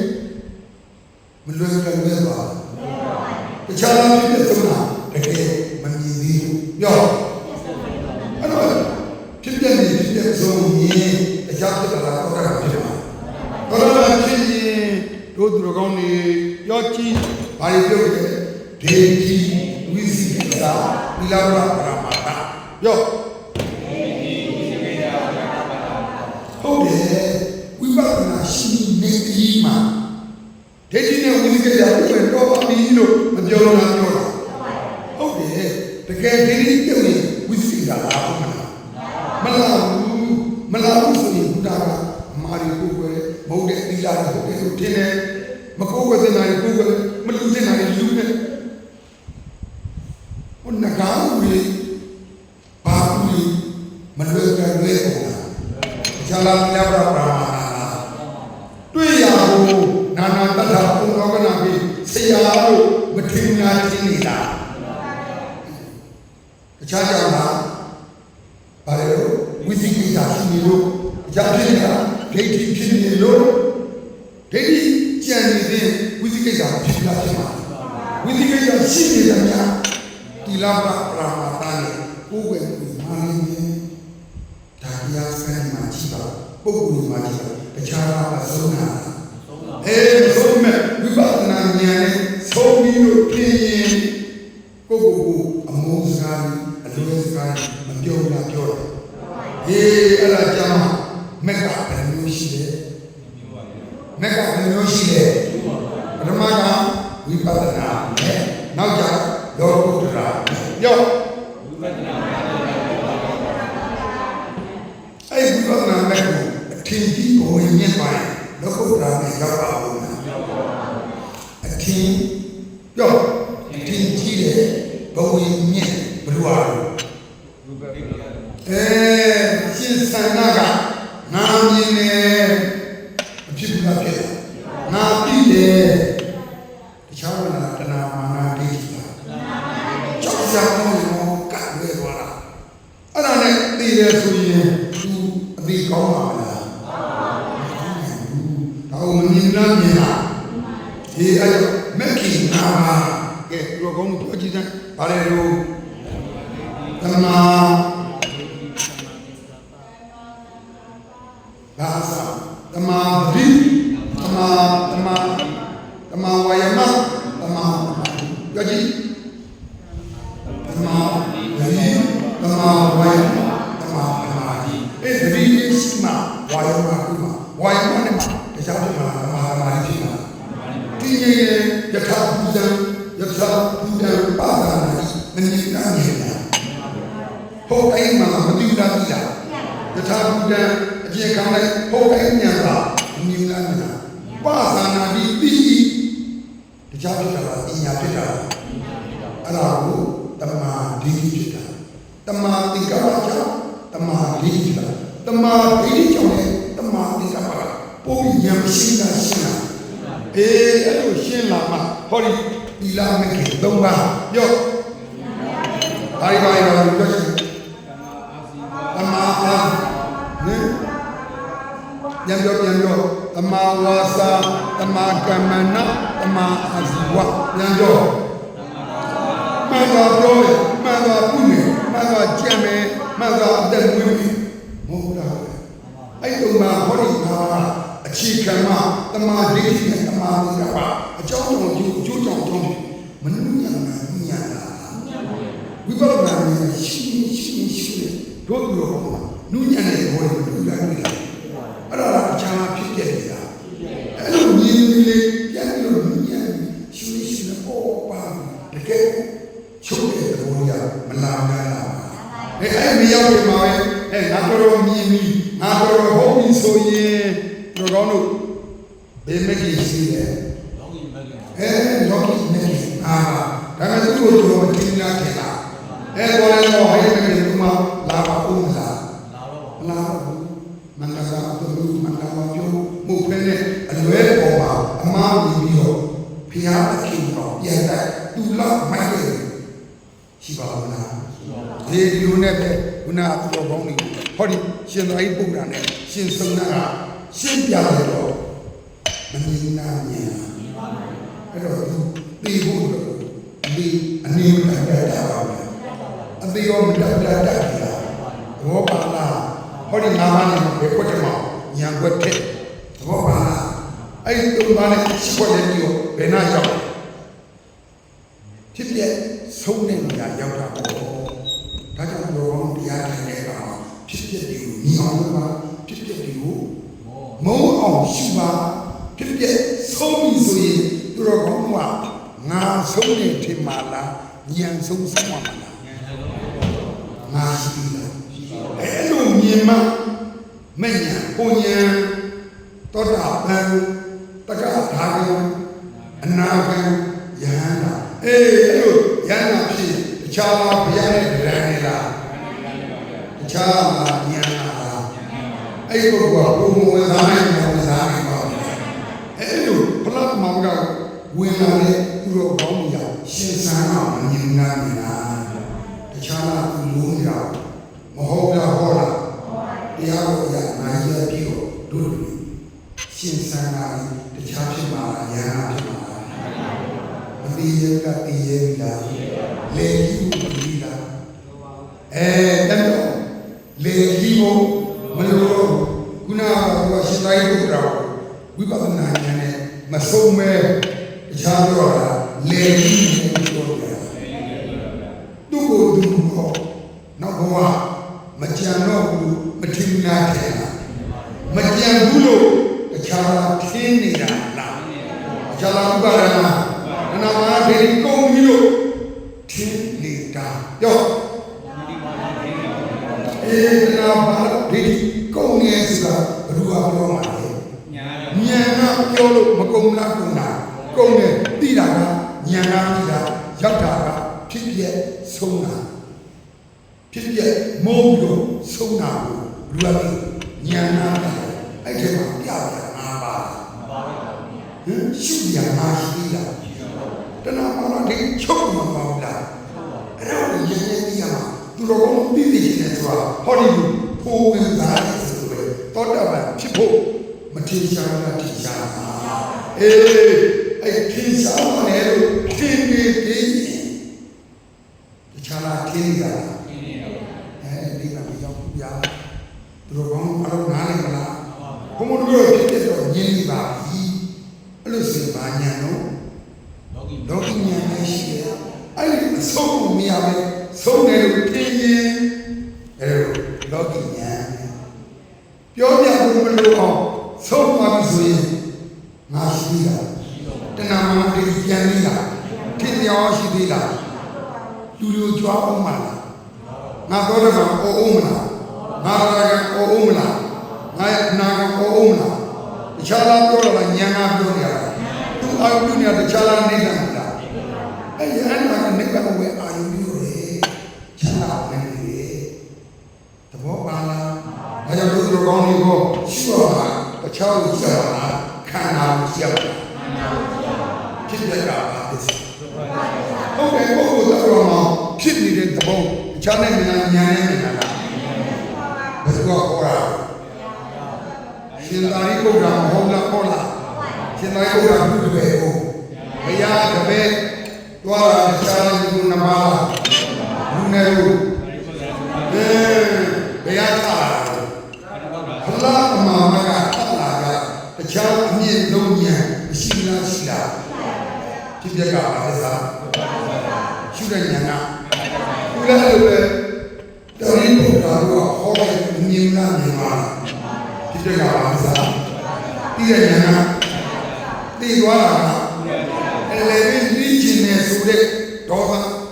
မလွယ်ကြလွယ်ပါတခြားဖြစ်တဲ့သုံးတာတကယ်မမြင်သေးဘူးပြောအဲ့တော့ဖြစ်တဲ့ဆုံးရင်တခြားဖြစ်တာတော့တာဖြစ်မှာတော်တော်ဖြစ်ရင်တို့သူတော်ကောင်းတွေပြောကြည့်ဘာတွေပြောလဲဒေတိဝိသိကိတာသီလဝရပရမတ္တပြောဟုတ်တယ်ဝိပဿနာရှိနေပြီမှာဒေတိနဲ့ဝိသိကိတာဘယ်တော့ပါပြီလို့မပြောလို့လားပြောတာဟုတ်တယ်တကယ်ဒေတိပြုတ်ရင်ဝိသိကိတာလားမလားဘူးဆိုရင်ဘုရားကမာရီကိုပဲမဟုတ်တဲ့သီလကိုဟုတ်တယ်လို့ထင်တယ်မကိုယ်ဝေဒနာကိုယ်မလူတဲ့နာရီလူနဲ့ဟိုနဂါဦးကြီးဘာဦးကြီးမလွယ်ကြလွယ်ပေါ်တာဇာလာမြတ်ပရာမာတွေ့ရဘူးနာနာတ္ထဘုံလောကနာပြီးဆရာတို့မထင်များခြင်းနေတာတခြားကြောင့်လားဘာလဲဝိသိကိတာရှိနေလို့အကြဖြစ်နေတာဒိဋ္ဌိဖြစ်နေလို့ဒိဋ္ဌိကြံနေတဲ့ဝိသိကိတာဖြစ်လာဖြစ်မှာဝိသိကိတာရှိနေတဲ့များတိလပပရမတ္တနဲ့ကိုယ်ွယ်ကိုမာနင်းဒါတရားစမ်းမှရှိပါပုဂ္ဂိုလ်မှာရှိပါတခြားအဆုံးတာဆုံးမဲ့ဝိပဿနာဉာဏ်နဲ့ဆုံးပြီးလို့ဖြစ်ရင်ကိုယ်ကိုအမုန်းစကားအလွယ်စကားမပြောတာပြောတယ်အဲ့ဒါကြောင့်မက်ကဘယ်လိုရှိလဲမက်ကဘယ်လိုရှိလဲပထမကဝိပဿနာနဲ့နောက်ကျလောကုတ္တရာပြောဝိပဿနာအဲ့ဒီဝိပဿနာမဲ့ကိုအထင်ကြီးကိုဝင်မြင့်ပိုင်းလောကုတ္တရာနဲ့ရောက်ပါဦးလားအထင်ပြောအထင်ကြီးတယ်ဘဝင်မြင့်ဘယ်လိုအားရှင်သန္တာကငါမြင်တယ်အဖြစ်ဘူးလားဖြစ်တယ်ငါသိတယ်တခြားဝနာတဏမာနာဒိဋ္ဌိလားကြောက်ကြအောင်ကတ်လွဲသွားတာအဲ့ဒါနဲ့သိတယ်ဆိုရင်သူအသိကောင်းပါမလားဒါကိုမမြင်လားမြင်လားအဲ့တော့မက်ခင်နာပါကဲဒီလိုကောင်းလို့ပြောကြည့်စမ်းဗါလေလို့တဏ ဘာသာတမာတိတမာဝါယမတမာကြည့်တမာဒီတမာဝါယမတမာဒီအဲ့ဒီရှိမှဝါယမကုမဝါယမနဲ့မှာတရားပြမှာတမာဒီရှိမှာဒီရဲ့ယထာပူဇံပါဒနာမနိနာနေတာဟုတ်တိုင်းမှာမတိတာတိတာယထာပူဇံအကျေခံလိုက်ဟုတ်တိုင်းညာတာမနိနာနေတာပါဒနာဒီတိတရားပြတာအညာပြတာအဲ့ဒါကိုတမာဒီဖြစ်တာတမာတိကပါကြောင့်တမာဒီဖြစ်တာတမာဒီကြောင့်လည်းတမာတိကပါပို့ဉာဏ်ရှိတာရှင်းတာအဲ့လိုရှင်းလာမှဟောဒီဒီလာမကေသုံးပါပြောဘာပြောချင်တမာအာနင်းပြန်ပြောတမာဝါစာတမာကမ္မနာတမာအာဇီဝပြန်ပြောမှန်ပါပြောမှန်ပါပြုနေမှန်ပါကြံမယ်မှန်ပါအသက်မွေးပြီမဟုတ်လားအဲ့တုန်းကဟောဒီမှာအခြေခံမှာတမာဒိဋ္ဌိနဲ့တမာသင်္ကပ္ပအကြောင်းကြောင့်အကျိုးကြောင့်မနှုညံတာညံတာဝိပဿနာနဲ့ရှိတို့ပြောနုညံတဲ့ဘောကိုလူလာတွေ့တယ်အဲ့ဒါအချမ်းဖြစ်ခဲ့နေတာအဲ့လိုမြင်နေလေပြန်ပြီးတော့နုညံရှိနဲ့ပေါ်ပါတကယ်ချုပ်တဲ့ဘောရမလာကြတာအဲ့မရောက်ပြန်ပါပဲငါတော်မြင်ပြီငါတော်ဟုတ်ပြီဆိုရင်တို့ကောင်းတို့ဘယ်မကြီးရှိလဲလောကီမကြီးလောကီမကြီးဒါမဲ့သူ့ကိုတော်မသိနာခင်လားပေါ်လဲတော့ဟဲ့မကြီးကမှလာပါဦးမလားလာတော့မန္တစာသူမန္တဝပြောမှုဖဲနဲ့အလွဲပေါ်မှာအမှားပြီးတော့ဖျားအခင်တော့ပြန်တဲ့သူလောက်မိုက်တယ်ရှိပါဦးလားဒီလိုနဲ့ပဲခုနအတော်ကောင်းနေဟောဒီရှင်သာရိပုတ္တရာနဲ့ရှင်စုံနာကရှင်းပြတယ်တော့မမြင်နာမြင်အဲ့တော့သူသိဖို့ဒီအနေနဲ့ပြတာပါအသေးရောမတတ်တာဘောပါလားဟောဒီငါးပါးနဲ့ဘယ်ခွက်တယ်မညာခွက်တဲ့ဘောပါလားအဲ့ဒီသုံးပါးနဲ့ရှိခွက်တယ်ပြီးတော့ဘယ်နာရောက်ဖြစ်ပြဆုံးတဲ့နေရာရောက်တာပေါ့ဒါကြောင့်ဘောတရားထိုင်တဲ့အခါဖြစ်ပြတွေကိုညီအောင်လုပ်ပါဖြစ်ပြတွေကိုမုန်းအောင်ရှုပါဖြစ်ပြဆုံးပြီဆိုရင်သူတော်ကောင်းကငါဆုံးနေထင်ပါလားဉာဏ်ဆုံးဆုံးပါမလားငါရှိလားအဲ့လိုမြင်မှမဉဏ်ပုံဉဏ်သောတာပန်တက္ကထာဂံအနာဂံယဟန္တာအဲ့လိုယဟန္တာဖြစ်တခြားဘုရားနဲ့ဗရန်နေလားတခြားမှာဉာဏ်လားအဲ့ဒီဘုရားဘုံဝင်စားနိုင်ပါအဲ့လိုဖလားမောင်ကဝင်လာတဲ့သူတော်ကောင်းကြီးရှင်ဆန်းအောင်မြင်နာနေတာတခြားလားသူလုံးကြမဟုတ်လားဟောလားတရားတော်ရနိုင်ရပြီးတော့တို့ရှင်ဆန်းလာတခြားဖြစ်မှာရဟန်းဖြစ်မှာမသိရကတည်ရလားလေကြီးဘူးလားတဲ့တော့လေကြီးကိုမလို့ခုနကရှင်သာရိပုတ္တရာဝိပဿနာဉာဏ်နဲ့မဆုံးမဲတခြားပြောတာလေကြီးကိုပြောတာသူ့ကိုသူ့ကိုနောက်ဘဝမကြံတော့ဘူးမထင်နာတယ်မကြံဘူးလို့တခြားထင်းနေတာလားတခြားဥပါဒနာနာမဒေဒီကုန်ပြီလို့ထင်းနေတာပြောနာမဒေဒီကုန်နေဆိုတာဘယ်လိုပြောမှာလဲဉာဏ်ကပြောလို့မကုန်လားကုန်တာကုန်တယ်သိတာကဉာဏ်ကသိတာရောက်တာကဖြစ်ပြဆုံးတာဖြစ်ပြမုန်းပြီးတော့ဆုံးတာကိုလူကဉာဏ်နာအဲ့ဒီမှာပြပြငါပါဟင်ရှုရမှာရှိလားတဏှာမာနဒိဋ္ဌိချုပ်မှာမဟုတ်လားအဲ့ဒါကိုရင်းနေသိရမှာသူတော်ကောင်းသိသိနေတယ်ဆိုတာဟောဒီဖိုးဝင်သားတယ်ဆိုပဲတောတပံဖြစ်ဖို့မထင်ရှားတာထင်ရှားတာအဲ့ထင်ရှားတယ်လို့ထင်နေသေးရင်တခြားလားထင်ရတာဒီကမရောက်ဘူးဗျာသူတော်ကောင်းအလုံးနားနေမလား မုန်းတို့ဖြစ်တော့ညင်းနေပါပြီအဲ့လိုဆိုဘာညာတော့လောကီညာနဲ့ရှိတယ်အဲ့ဒီအဆုံးကိုမရပဲဆုံးတယ်လို့ပြင်းရင်အဲ့လိုလောကီညာပြောပြဖို့မလိုအောင်ဆုံးသွားပြီဆိုရင်ငါရှိတာတဏှာမှန်ပြီးပြန်ပြီးတာထင်ရောရှိသေးလားလူတို့ကြွားအောင်မလားငါတော့တော့အော်အောင်မလားငါတော့အော်အောင်မလားငါနာအော်အောင်မလားတခြားလားပြောတော့ညာငါပြောနေရတာသူအာရုံပြုနေတခြားလားနေတယ်မလားအဲ့ဒီအဲ့ဒါကနေကတော့ဝဲအာရုံပြုတယ်ချမ်းသာနေတယ်သဘောပါလားဒါကြောင့်လူတို့ကောင်းလေးကိုရှိတော့တာတခြားကိုရှိတာခန္ဓာကိုရှိတာဖြစ်တဲ့ကပါဟုတ်ကဲ့ဘုရားတော်မှာဖြစ်နေတဲ့သဘောတခြားနဲ့ညာနဲ့ညာလားဘယ်တော့ဟောတာရှင်သာရိပုတ္တရာဟောလားဟောလားရှင်သာရိပုတ္တရာဘုရားပဲဟောဘုရားတပည့်တွားတာတခြားနဲ့ဒီနမလူနေလို့ဘုရားထားတာဘုရားအမှန်ကထားလာတာတခြားအမြင့်လုံးညာရှိလားရှိလားဖြစ်ပြကပါလဲစားရှိတဲ့ညာကသူလည်းလိုပဲတော်ရင်ဘုရားကဟောတဲ့မြင်လားမြင်ပါဖြစ်ပြကပါလဲစားပြီးတဲ့ညာကတည်သွားတာအဲ့လေပြီးချင်နေဆိုတဲ့ဒေါ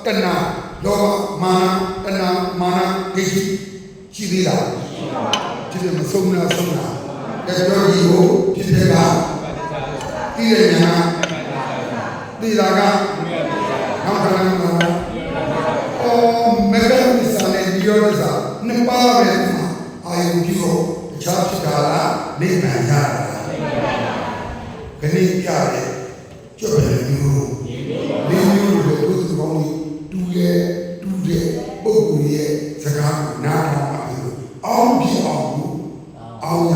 သတဏှာလောဘမာနတဏှာမာနဒိဋ္ဌိရှိသေးလားဖြစ်ပြမဆုံးလားဆုံးလားတဲ့တော်ကြီးကိုဖြစ်ပြကပြီးတဲ့ညာဒီလာကနောက်ထပ်အော်မေတ္တာမစ္စနဲ့ဒီရောစားနှစ်ပါးပဲအာယုပြုဖို့တခြားဖြစ်တာလားနိဗ္ဗာန်ရတာခဏပြတယ်ကြွတယ်မျိုးလေးမျိုးလိုသူ့ကောင်းတူရဲ့ပုဂ္ဂိုလ်ရဲ့စကားနားထောင်ပါလို့အောင်ပြအောင်အောင်ရ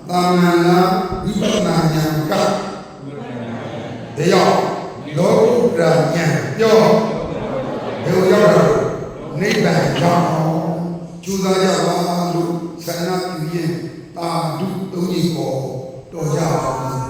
တာမန်လားဝိပဿနာဉာဏ်ကတရားလောကဉာဏ်ပြောဘယ်လိုရောက်တော့နိဗ္ဗာန်ရောက်ကျူးစားကြပါလို့ဆန္ဒပြုရင်တာဓုသုံးကြီးကိုတော်ကြပါဘူး